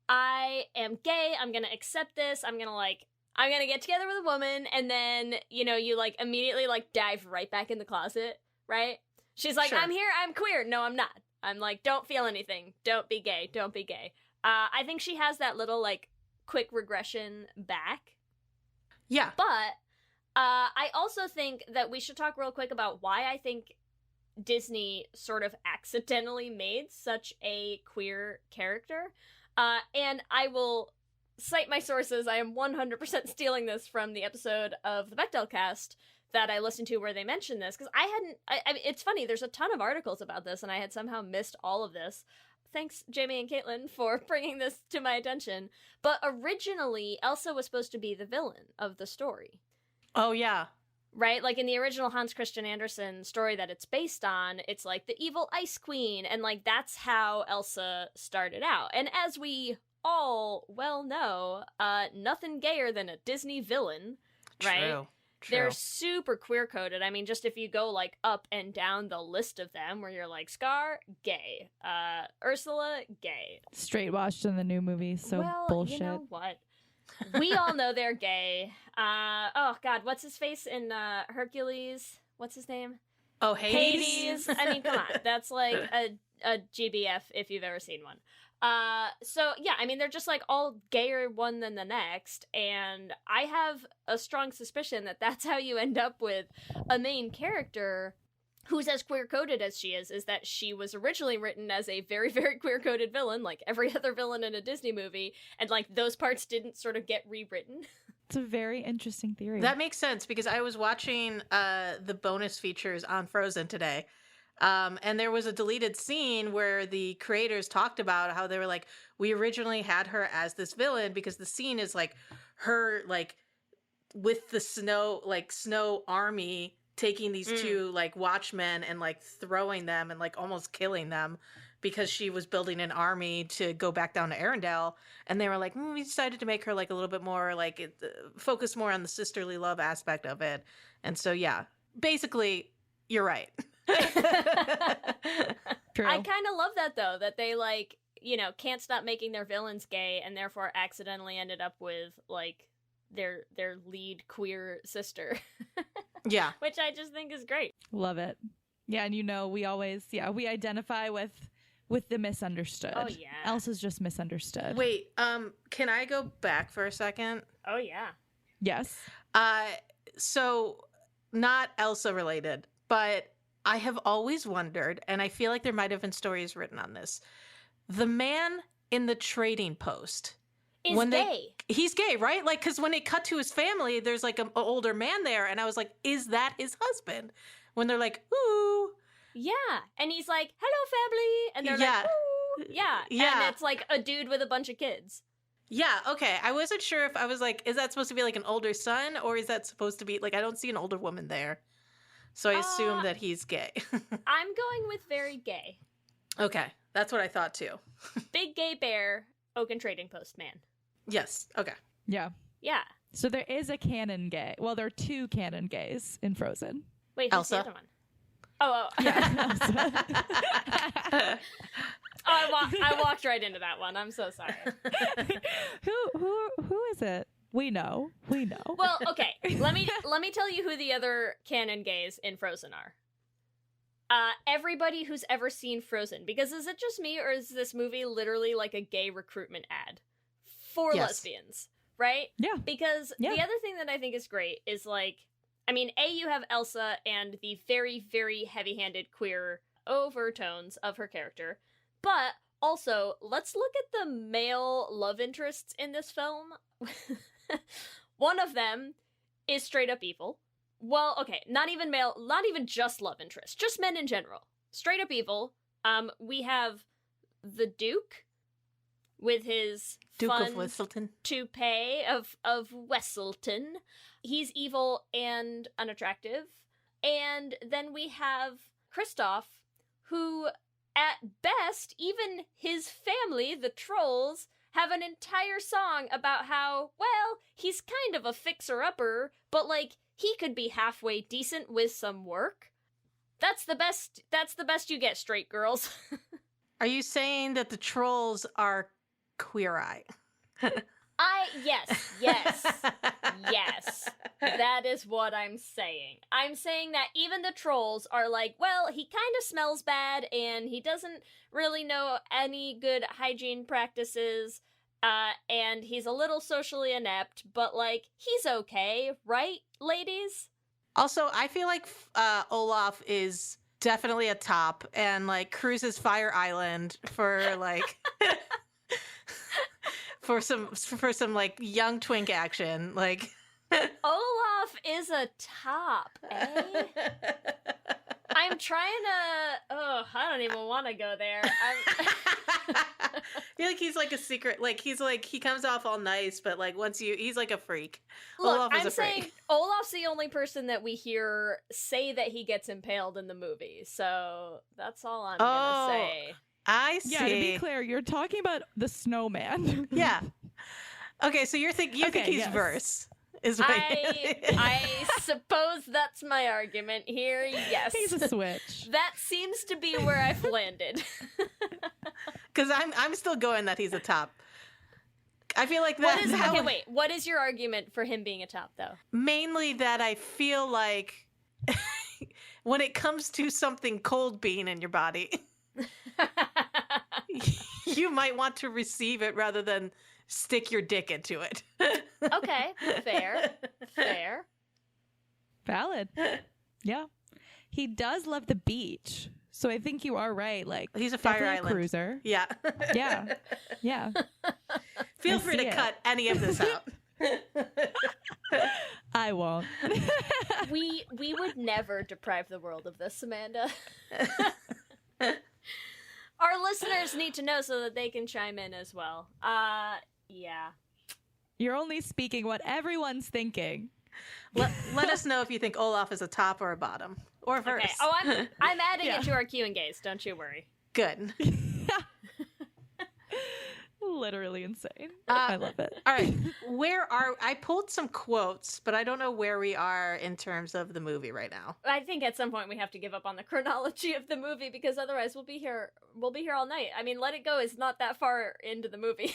I am gay, I'm gonna accept this, I'm gonna get together with a woman, and then, you know, you, like, immediately, like, dive right back in the closet, right? She's like, sure. I'm here, I'm queer. No, I'm not. I'm like, don't feel anything. Don't be gay. I think she has that little, like, quick regression back. Yeah. But I also think that we should talk real quick about why I think Disney sort of accidentally made such a queer character. And I will cite my sources. I am 100% stealing this from the episode of the Bechdel cast that I listened to where they mentioned this, because I mean, it's funny, there's a ton of articles about this, and I had somehow missed all of this. Thanks, Jamie and Caitlin, for bringing this to my attention. But originally, Elsa was supposed to be the villain of the story. Oh, yeah. Right? Like, in the original Hans Christian Andersen story that it's based on, it's like the evil Ice Queen, and, like, that's how Elsa started out. And as we all well know, nothing gayer than a Disney villain, right? True. They're super queer-coded. I mean, just if you go, like, up and down the list of them, where you're like, Scar, gay. Ursula, gay. Straight-washed in the new movie, so well, bullshit. You know what? We all know they're gay. Oh, God, what's his face in Hercules? What's his name? Oh, Hades? I mean, come on. That's like a GBF if you've ever seen one. So, yeah, I mean, they're just, like, all gayer one than the next, and I have a strong suspicion that that's how you end up with a main character who's as queer-coded as she is that she was originally written as a very, very queer-coded villain, like every other villain in a Disney movie, and, like, those parts didn't sort of get rewritten. It's a very interesting theory. That makes sense, because I was watching the bonus features on Frozen today, and there was a deleted scene where the creators talked about how they were like, we originally had her as this villain because the scene is like her, like, with the snow army taking these two, like, watchmen and, like, throwing them and, like, almost killing them because she was building an army to go back down to Arendelle. And they were like, we decided to make her, like, a little bit more, like, focus more on the sisterly love aspect of it. And so, yeah, basically, you're right. True. I kind of love that, though, that they, like, you know, can't stop making their villains gay and therefore accidentally ended up with, like, their lead queer sister. Yeah. Which I just think is great. Love it. Yeah, and you know, we always, we identify with the misunderstood. Oh, yeah. Elsa's just misunderstood. Wait, can I go back for a second? Oh, yeah. Yes. So, not Elsa related, but I have always wondered, and I feel like there might have been stories written on this. The man in the trading post is gay. He's gay, right? Like, because when they cut to his family, there's like an older man there, and I was like, is that his husband? When they're like, ooh. Yeah, and he's like, hello, family. And they're like, ooh. Yeah. And it's like a dude with a bunch of kids. Yeah, okay. I wasn't sure if I was like, is that supposed to be like an older son, or is that supposed to be, like, I don't see an older woman there. So I assume that he's gay. I'm going with very gay. Okay, that's what I thought too. Big gay bear, Oaken Trading Post man. Yes, okay. Yeah. Yeah. So there is a canon gay. Well, there are 2 canon gays in Frozen. Wait, who's Elsa? the other one? Oh. Yeah. I walked right into that one. I'm so sorry. Who is it? We know. Well, okay. Let me tell you who the other canon gays in Frozen are. Everybody who's ever seen Frozen. Because is it just me, or is this movie literally like a gay recruitment ad for lesbians? Right? Yeah. Because the other thing that I think is great is like, I mean, you have Elsa and the very, very heavy-handed queer overtones of her character. But also, let's look at the male love interests in this film. One of them is straight up evil. Well, okay, not even just love interest, just men in general. Straight up evil. We have the Duke with his Duke fun of Whistleton toupee of Westleton. He's evil and unattractive. And then we have Kristoff, who, at best, even his family, the trolls, have an entire song about how, well, he's kind of a fixer-upper, but, like, he could be halfway decent with some work. That's the best you get, straight girls. Are you saying that the trolls are Queer Eye? Yes. That is what I'm saying. I'm saying that even the trolls are like, well, he kind of smells bad and he doesn't really know any good hygiene practices, and he's a little socially inept, but, like, he's okay, right, ladies? Also, I feel like Olaf is definitely a top and, like, cruises Fire Island for, like... For some like young twink action, like Olaf is a top, eh? I'm trying to. Oh, I don't even want to go there. I feel like he's like a secret. Like he's like he comes off all nice, but like he's like a freak. Look, Olaf is I'm a freak. saying Olaf's the only person that we hear say that he gets impaled in the movie. So that's all I'm gonna say. I see. Yeah, to be clear, you're talking about the snowman. Yeah. Okay, so you think he's verse. Is what I suppose that's my argument here. Yes. He's a switch. That seems to be where I've landed. Because I'm still going that he's a top. I feel like that. What is your argument for him being a top, though? Mainly that I feel like when it comes to something cold being in your body, you might want to receive it rather than stick your dick into it. Okay, fair. Valid. Yeah. He does love the beach. So I think you are right. Like, he's a Fire Island cruiser. Yeah. Yeah. Feel free to cut any of this out. I won't. We would never deprive the world of this, Amanda. Our listeners need to know so that they can chime in as well. Yeah. You're only speaking what everyone's thinking. Let us know if you think Olaf is a top or a bottom or a verse. Okay. Oh, I'm adding it to our Q and Gaze. Don't you worry. Good. Literally insane. I love it. All right. I pulled some quotes, but I don't know where we are in terms of the movie right now. I think at some point we have to give up on the chronology of the movie because otherwise we'll be here all night. I mean, Let It Go is not that far into the movie.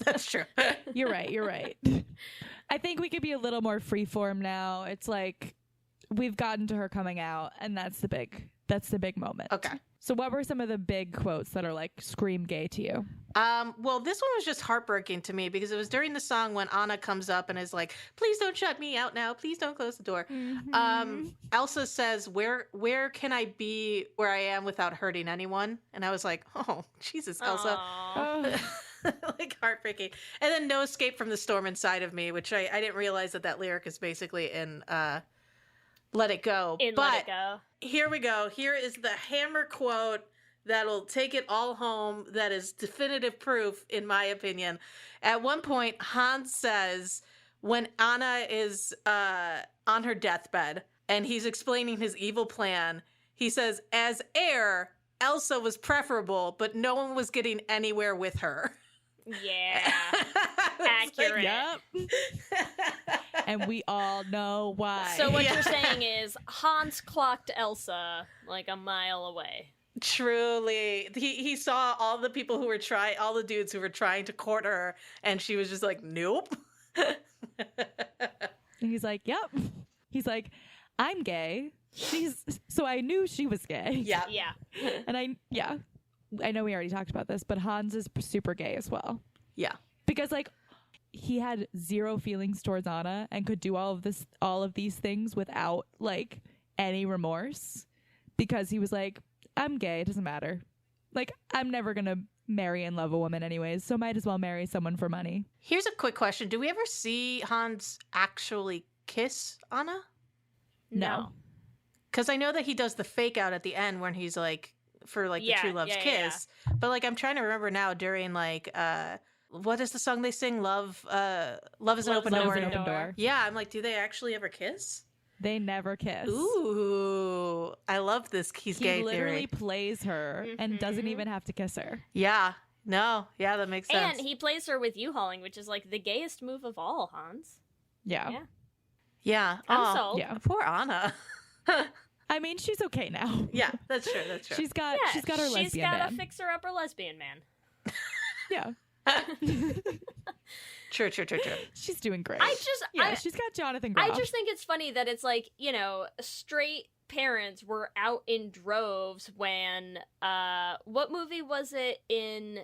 That's true. You're right. I think we could be a little more freeform now. It's like we've gotten to her coming out, and that's the big moment. Okay. So what were some of the big quotes that are like scream gay to you? Well, this one was just heartbreaking to me because it was during the song when Anna comes up and is like, please don't shut me out now. Please don't close the door. Mm-hmm. Elsa says, where can I be where I am without hurting anyone? And I was like, oh, Jesus, Elsa. Like heartbreaking. And then No Escape from the Storm Inside of Me, which I didn't realize that lyric is basically in Let It Go. Let It Go. Here we go. Here is the hammer quote that'll take it all home. That is definitive proof, in my opinion. At one point, Hans says, when Anna is on her deathbed and he's explaining his evil plan, he says, as heir, Elsa was preferable, but no one was getting anywhere with her. Yeah. Accurate. Yep. And we all know why. So what you're saying is Hans clocked Elsa like a mile away. Truly. He saw all the people who were all the dudes who were trying to court her, and she was just like, nope. And he's like, yep. He's like, I'm gay. So I knew she was gay. Yeah. And I know we already talked about this, but Hans is super gay as well. Yeah. Because like he had zero feelings towards Anna and could do all of these things without like any remorse, because he was like, I'm gay, it doesn't matter. Like, I'm never gonna marry and love a woman anyways, so might as well marry someone for money. Here's a quick question. Do we ever see Hans actually kiss Anna? No. Because I know that he does the fake out at the end when he's like, for like the true love's kiss. Yeah. But like, I'm trying to remember now during like, what is the song they sing? Love is an open door. Yeah, I'm like, do they actually ever kiss? They never kiss. Ooh, I love this. He's gay theory. He literally plays her and doesn't even have to kiss her. Yeah. No. Yeah, that makes sense. And he plays her with U-hauling, which is like the gayest move of all, Hans. Yeah. Yeah. I'm sold. Yeah. Poor Anna. I mean, she's okay now. Yeah, that's true. She's got her lesbian man. She's got a fixer-upper lesbian man. Yeah. True. She's doing great. She's got Jonathan Groff. I just think it's funny that it's like, you know, straight parents were out in droves when what movie was it in?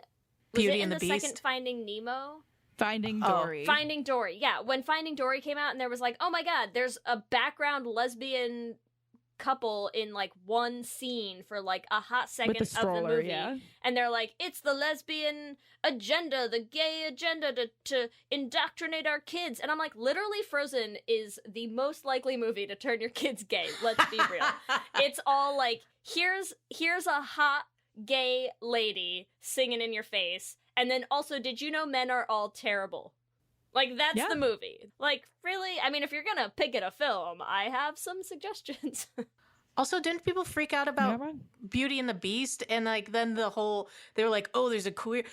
Beauty and the Beast? Second Finding Nemo? Finding Dory. Finding Dory. Yeah, when Finding Dory came out and there was like, oh my god, there's a background lesbian couple in like one scene for like a hot second With the stroller, of the movie, yeah. And they're like, it's the lesbian agenda, the gay agenda to indoctrinate our kids, and I'm like, literally Frozen is the most likely movie to turn your kids gay. Let's be real. It's all like, here's a hot gay lady singing in your face, and then also, did you know men are all terrible? Like, that's the movie. Like, really? I mean, if you're gonna pick at a film, I have some suggestions. Also, didn't people freak out about Beauty and the Beast? And, like, then they were like, oh, there's a queer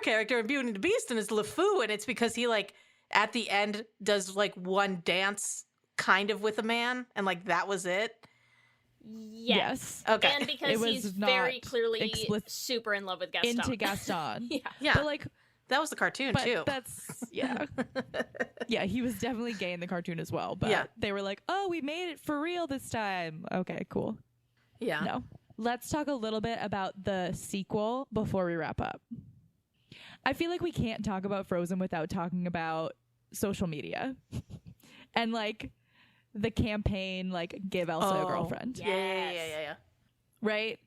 character in Beauty and the Beast, and it's LeFou, and it's because he, like, at the end does, like, one dance kind of with a man, and, like, that was it? Yes. Okay. And because he's very clearly super in love with Gaston. Into Gaston. Yeah. But, like, that was the cartoon, too. Yeah, he was definitely gay in the cartoon as well. But they were like, oh, we made it for real this time. Okay, cool. Yeah. No. Let's talk a little bit about the sequel before we wrap up. I feel like we can't talk about Frozen without talking about social media. And, like, the campaign, like, give Elsa a girlfriend. Yes. Yeah. Right?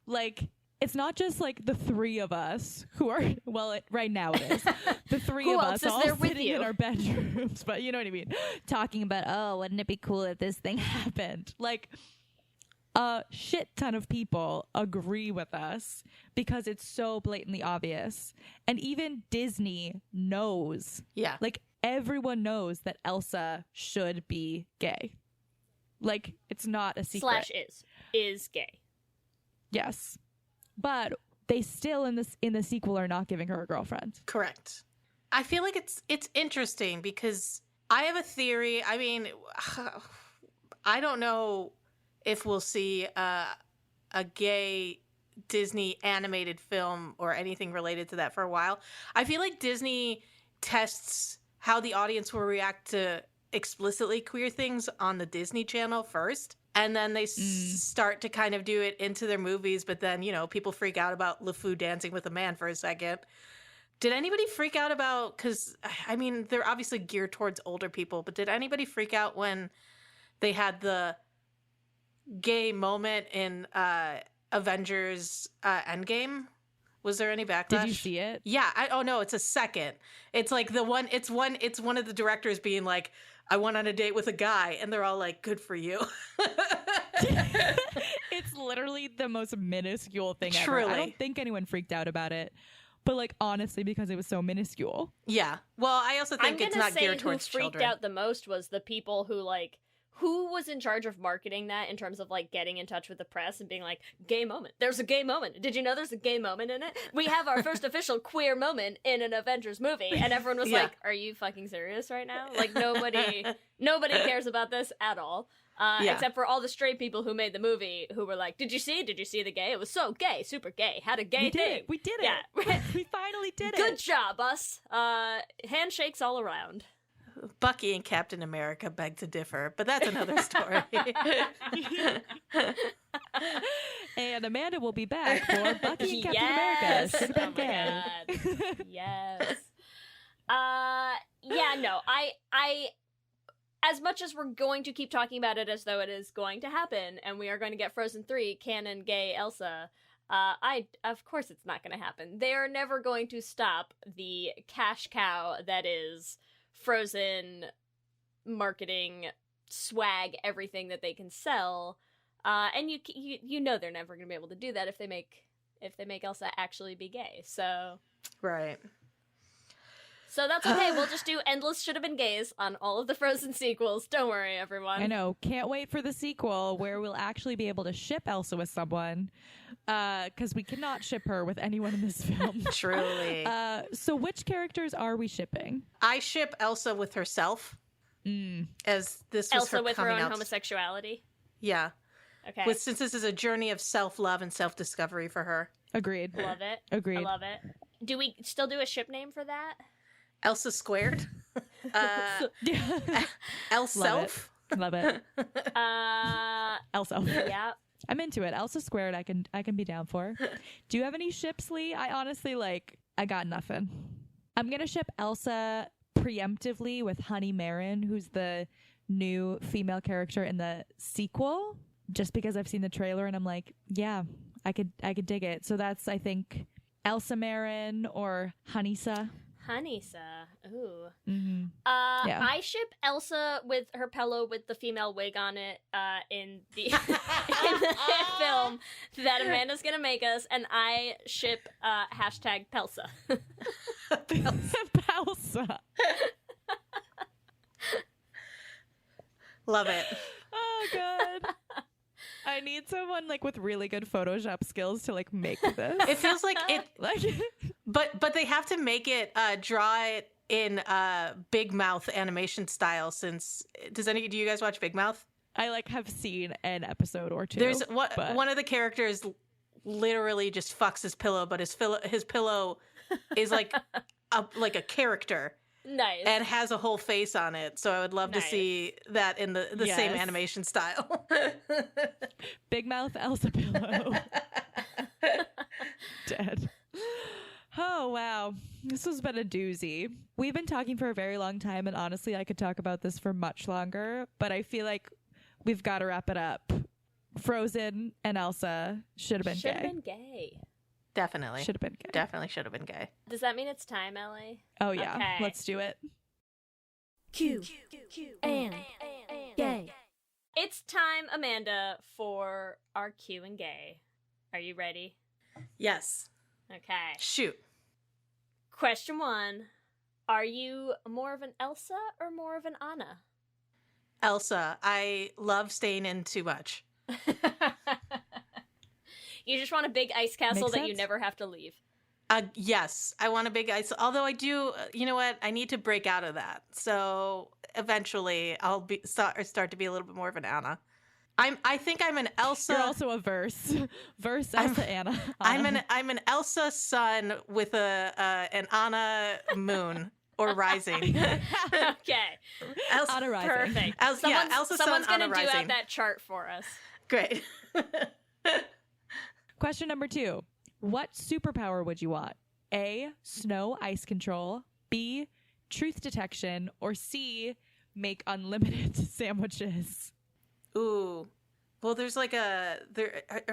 Like, it's not just like the three of us who are, well, right now it is. The three of us all sitting in our bedrooms, but you know what I mean? Talking about, oh, wouldn't it be cool if this thing happened? Like, a shit ton of people agree with us because it's so blatantly obvious. And even Disney knows. Yeah. Like, everyone knows that Elsa should be gay. Like, it's not a secret. / is gay. Yes. But they still in the sequel are not giving her a girlfriend. Correct. I feel like it's interesting because I have a theory. I mean, I don't know if we'll see a gay Disney animated film or anything related to that for a while. I feel like Disney tests how the audience will react to explicitly queer things on the Disney Channel first. And then they start to kind of do it into their movies. But then, you know, people freak out about LeFou dancing with a man for a second. Did anybody freak out about, because, I mean, they're obviously geared towards older people. But did anybody freak out when they had the gay moment in Avengers Endgame? Was there any backlash? Did you see it? Yeah. Oh, no, it's a second. It's like it's one of the directors being like, I went on a date with a guy, and they're all like, good for you. It's literally the most minuscule thing Truly. ever. I don't think anyone freaked out about it. But, like, honestly, because it was so minuscule. Yeah. Well, I also think it's not geared towards children. Who freaked out the most was the people who who was in charge of marketing that in terms of, like, getting in touch with the press and being like, gay moment. There's a gay moment. Did you know there's a gay moment in it? We have our first official queer moment in an Avengers movie. And everyone was like, are you fucking serious right now? Like, nobody cares about this at all. Except for all the straight people who made the movie who were like, did you see the gay? It was so gay, super gay, had a gay thing. We did it. Yeah. We finally did it. Good job, us. Handshakes all around. Bucky and Captain America beg to differ, but that's another story. And Amanda will be back for Bucky and Captain America. Should have been gay. God. Yes. I as much as we're going to keep talking about it as though it is going to happen, and we are going to get Frozen 3 canon gay Elsa, of course it's not going to happen. They are never going to stop the cash cow that is Frozen marketing, swag, everything that they can sell, and you know they're never going to be able to do that if they make Elsa actually be gay. So right. So that's okay. We'll just do endless should have been gays on all of the Frozen sequels. Don't worry, everyone. I know. Can't wait for the sequel where we'll actually be able to ship Elsa with someone, because we cannot ship her with anyone in this film. Truly. So which characters are we shipping? I ship Elsa with herself, as this was Elsa her with her coming own out. Homosexuality. Yeah. Okay. Since this is a journey of self-love and self-discovery for her. Agreed. Love it. Agreed. I love it. Do we still do a ship name for that? Elsa squared. Elself. Love it. Elsa. Yeah. I'm into it. Elsa squared I can be down for. Do you have any ships, Leigh? I honestly I got nothing. I'm gonna ship Elsa preemptively with Honey Marin, who's the new female character in the sequel, just because I've seen the trailer and I'm like, yeah, I could dig it. So that's, I think, Elsa Marin or Hanisa. Hanisa. Ooh. Mm-hmm. I ship Elsa with her pillow with the female wig on it in the in the film that Amanda's gonna make us, and I ship hashtag Pelsa. Pelsa. Love it. Oh god. I need someone with really good Photoshop skills to make this. It feels like it but they have to make it draw it in Big Mouth animation style. Since do you guys watch Big Mouth? I have seen an episode or two. There's one of the characters literally just fucks his pillow, but his pillow is like a character. Nice. And has a whole face on it. So I would love to see that in the Yes. same animation style. Big Mouth Elsa pillow. Dead. Oh, wow. This has been a doozy. We've been talking for a very long time, and honestly, I could talk about this for much longer, but I feel like we've got to wrap it up. Frozen and Elsa should have been gay. Should have been gay. Definitely. Should have been gay. Definitely should have been gay. Does that mean it's time, Ellie? Oh, yeah. Okay. Let's do it. Q and gay. It's time, Amanda, for our Q and gay. Are you ready? Yes. Okay. Shoot. Question 1. Are you more of an Elsa or more of an Anna? Elsa. I love staying in too much. You just want a big ice castle Makes that you sense. neto have to leave. Yes, I want a big ice. Although I do, you know what? I need to break out of that. So eventually, I'll start to be a little bit more of an Anna. I think I'm an Elsa. You're also a verse Elsa Anna. I'm an Elsa sun with an Anna moon or rising. Okay. Elsa, Anna rising. Perfect. Elsa someone's sun, gonna Anna do rising. out that chart for us. Great. Question number 2. What superpower would you want? A, snow ice control. B, truth detection. Or C, make unlimited sandwiches. Ooh. Well, there's are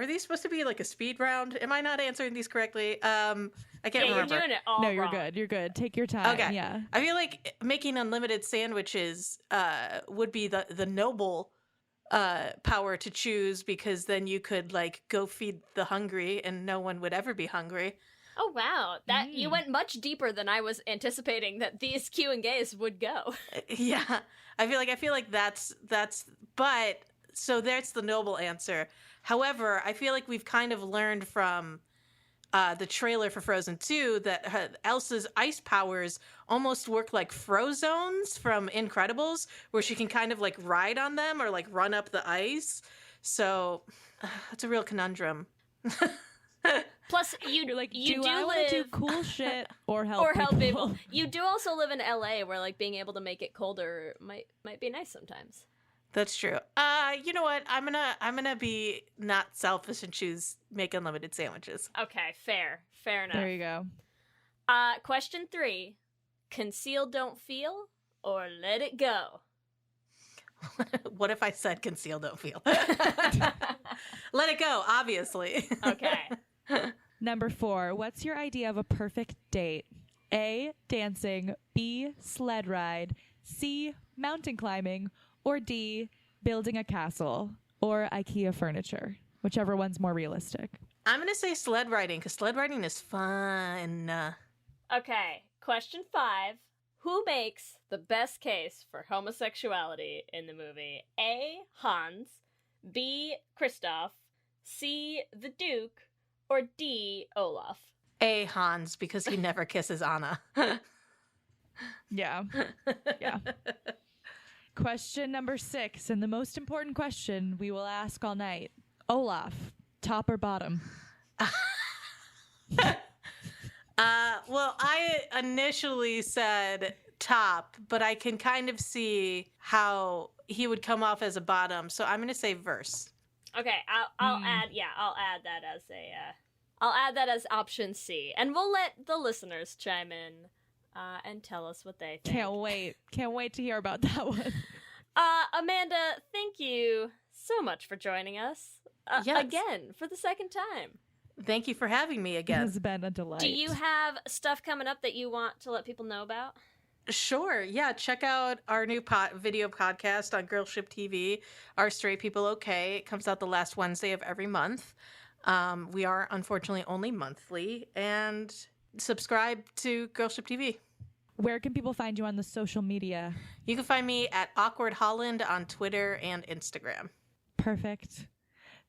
these supposed to be a speed round? Am I not answering these correctly? I can't remember. You're doing it all No, you're wrong. good. You're good. Take your time. Okay. Yeah. I feel like making unlimited sandwiches would be the noble power to choose, because then you could go feed the hungry and no one would ever be hungry. Oh wow, that you went much deeper than I was anticipating that these Q and gays would go. Yeah, I feel like that's But so that's the noble answer. However, I feel like we've kind of learned from the trailer for Frozen 2 that Elsa's ice powers almost work like Frozones from Incredibles, where she can kind of like ride on them or like run up the ice. So it's a real conundrum. Plus, you like, you do I live want to do cool shit or help people? You do also live in LA, where like being able to make it colder might be nice sometimes. That's true. You know what? I'm gonna be not selfish and choose make unlimited sandwiches. Okay, fair enough. There you go. Question 3: conceal, don't feel, or let it go? What if I said conceal, don't feel? Let it go, obviously. Okay. Number 4, what's your idea of a perfect date? A, dancing, B, sled ride, C, mountain climbing, or D, building a castle, or IKEA furniture, whichever one's more realistic. I'm going to say sled riding, because sled riding is fun. Okay, question 5. Who makes the best case for homosexuality in the movie? A, Hans, B, Kristoff, C, the Duke, or D, Olaf? A, Hans, because he never kisses Anna. Yeah. Question number 6, and the most important question we will ask all night. Olaf, top or bottom? Well, I initially said top, but I can kind of see how he would come off as a bottom, so I'm going to say verse. Okay, I'll add that as option C, and we'll let the listeners chime in and tell us what they think. Can't wait to hear about that one. Amanda, thank you so much for joining us again for the second time. Thank you for having me again. It has been a delight. Do you have stuff coming up that you want to let people know about? Sure. Yeah. Check out our new video podcast on GirlshipTV, Are Straight People Okay? It comes out the last Wednesday of every month. We are unfortunately only monthly. And subscribe to GirlshipTV. Where can people find you on the social media? You can find me at Awkward Holland on Twitter and Instagram. Perfect.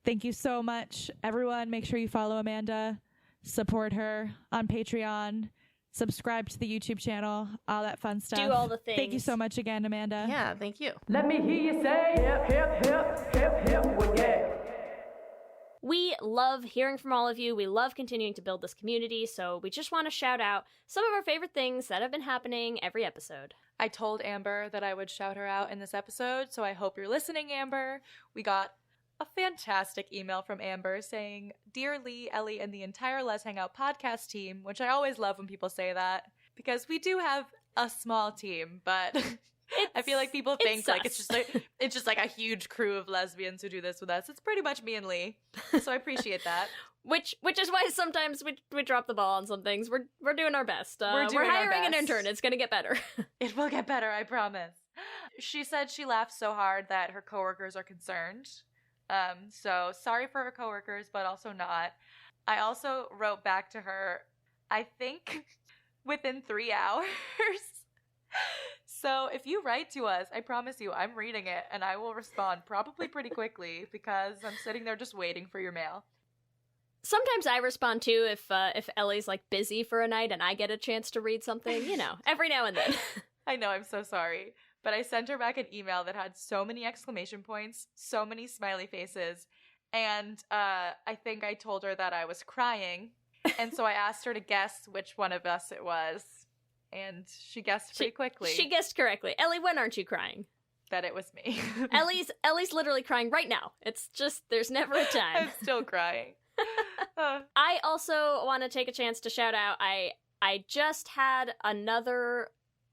Thank you so much. Everyone, make sure you follow Amanda, support her on Patreon, subscribe to the YouTube channel, all that fun stuff. Do all the things. Thank you so much again, Amanda. Yeah, thank you. Let me hear you say hip, hip, hip, hip, hip, well, yeah. We love hearing from all of you. We love continuing to build this community, so we just want to shout out some of our favorite things that have been happening every episode. I told Amber that I would shout her out in this episode, so I hope you're listening, Amber. We got a fantastic email from Amber saying, "Dear Leigh, Ellie, and the entire Let's Hang Out podcast team," which I always love when people say that, because we do have a small team, but I feel like people think like it's just like a huge crew of lesbians who do this with us. It's pretty much me and Leigh, so I appreciate that. Which is why sometimes we drop the ball on some things. We're doing our best. We're hiring an intern. It's gonna get better. It will get better, I promise. She said she laughed so hard that her coworkers are concerned. So sorry for her coworkers, but also not. I also wrote back to her, I think within 3 hours. So if you write to us, I promise you, I'm reading it and I will respond probably pretty quickly because I'm sitting there just waiting for your mail. Sometimes I respond too if Ellie's like busy for a night and I get a chance to read something, every now and then. I know, I'm so sorry. But I sent her back an email that had so many exclamation points, so many smiley faces, and I think I told her that I was crying, and so I asked her to guess which one of us it was, and she guessed pretty quickly. She guessed correctly. Ellie, when aren't you crying? That it was me. Ellie's literally crying right now. It's just, there's never a time. I'm still crying. I also want to take a chance to shout out, I just had another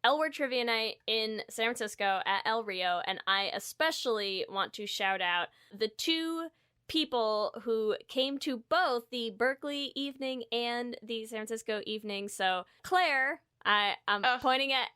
L Word Trivia Night in San Francisco at El Rio, and I especially want to shout out the 2 people who came to both the Berkeley evening and the San Francisco evening. So Claire, I'm pointing at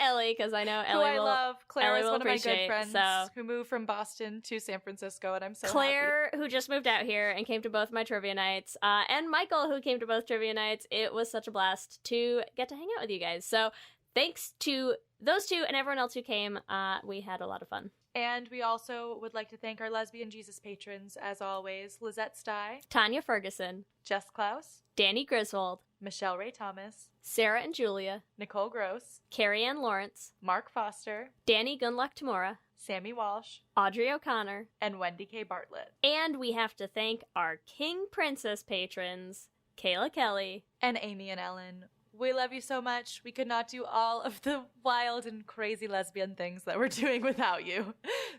Ellie because I know Ellie will. I love. Claire Ellie is one of my good friends who moved from Boston to San Francisco, and I'm so Claire, happy. who just moved out here and came to both my trivia nights, and Michael, who came to both trivia nights. It was such a blast to get to hang out with you guys. So thanks to those 2 and everyone else who came. We had a lot of fun. And we also would like to thank our Lesbian Jesus patrons, as always, Lizette Stye, Tanya Ferguson, Jess Klaus, Danny Griswold, Michelle Ray Thomas, Sarah and Julia, Nicole Gross, Carrie Ann Lawrence, Mark Foster, Danny Gunluck Tamora, Sammy Walsh, Audrey O'Connor, and Wendy K. Bartlett. And we have to thank our King Princess patrons, Kayla Kelly, and Amy and Ellen. We love you so much. We could not do all of the wild and crazy lesbian things that we're doing without you.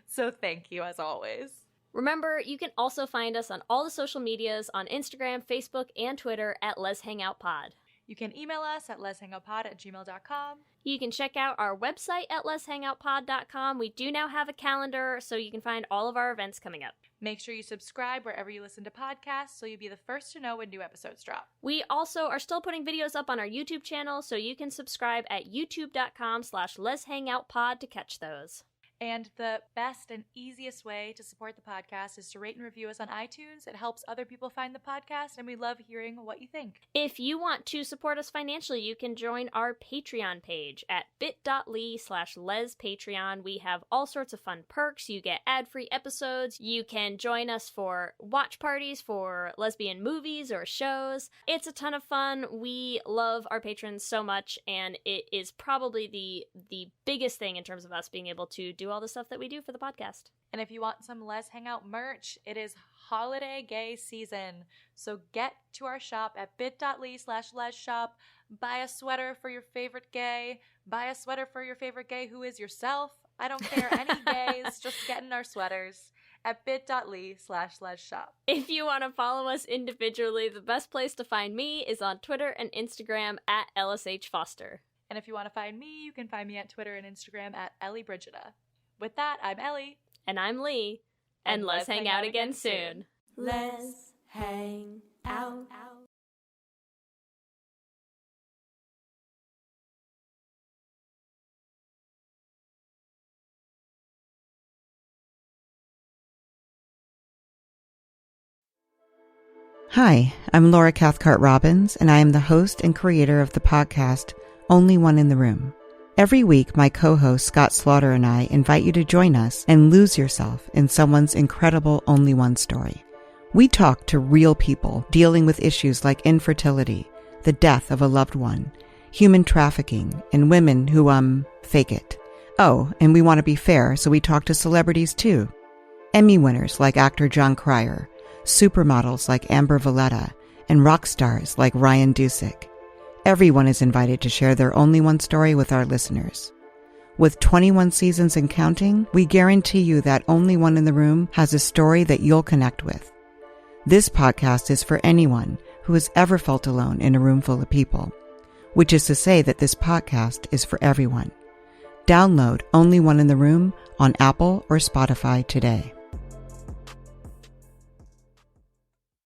So thank you, as always. Remember, you can also find us on all the social medias on Instagram, Facebook, and Twitter at Les Hangout Pod. You can email us at leshangoutpod@gmail.com. You can check out our website at leshangoutpod.com. We do now have a calendar, so you can find all of our events coming up. Make sure you subscribe wherever you listen to podcasts so you'll be the first to know when new episodes drop. We also are still putting videos up on our YouTube channel, so you can subscribe at youtube.com/leshangoutpod to catch those. And the best and easiest way to support the podcast is to rate and review us on iTunes. It helps other people find the podcast, and we love hearing what you think. If you want to support us financially, you can join our Patreon page at bit.ly/lespatreon. We have all sorts of fun perks. You get ad-free episodes. You can join us for watch parties for lesbian movies or shows. It's a ton of fun. We love our patrons so much, and it is probably the biggest thing in terms of us being able to do all the stuff that we do for the podcast. And if you want some Les Hangout merch, it is holiday gay season. So get to our shop at bit.ly/lesshop. Buy a sweater for your favorite gay. Buy a sweater for your favorite gay who is yourself. I don't care, any gays, just get in our sweaters at bit.ly/lesshop. If you want to follow us individually, the best place to find me is on Twitter and Instagram at LSH Foster. And if you want to find me, you can find me at Twitter and Instagram at Ellie Brigida. With that, I'm Ellie. And I'm Leigh. And let's hang out again soon. Let's hang out. Hi, I'm Laura Cathcart Robbins, and I am the host and creator of the podcast Only One in the Room. Every week, my co-host Scott Slaughter and I invite you to join us and lose yourself in someone's incredible only one story. We talk to real people dealing with issues like infertility, the death of a loved one, human trafficking, and women who, fake it. Oh, and we want to be fair, so we talk to celebrities too. Emmy winners like actor John Cryer, supermodels like Amber Valletta, and rock stars like Ryan Dusick. Everyone is invited to share their only one story with our listeners. With 21 seasons and counting, we guarantee you that Only One in the Room has a story that you'll connect with. This podcast is for anyone who has ever felt alone in a room full of people, which is to say that this podcast is for everyone. Download Only One in the Room on Apple or Spotify today.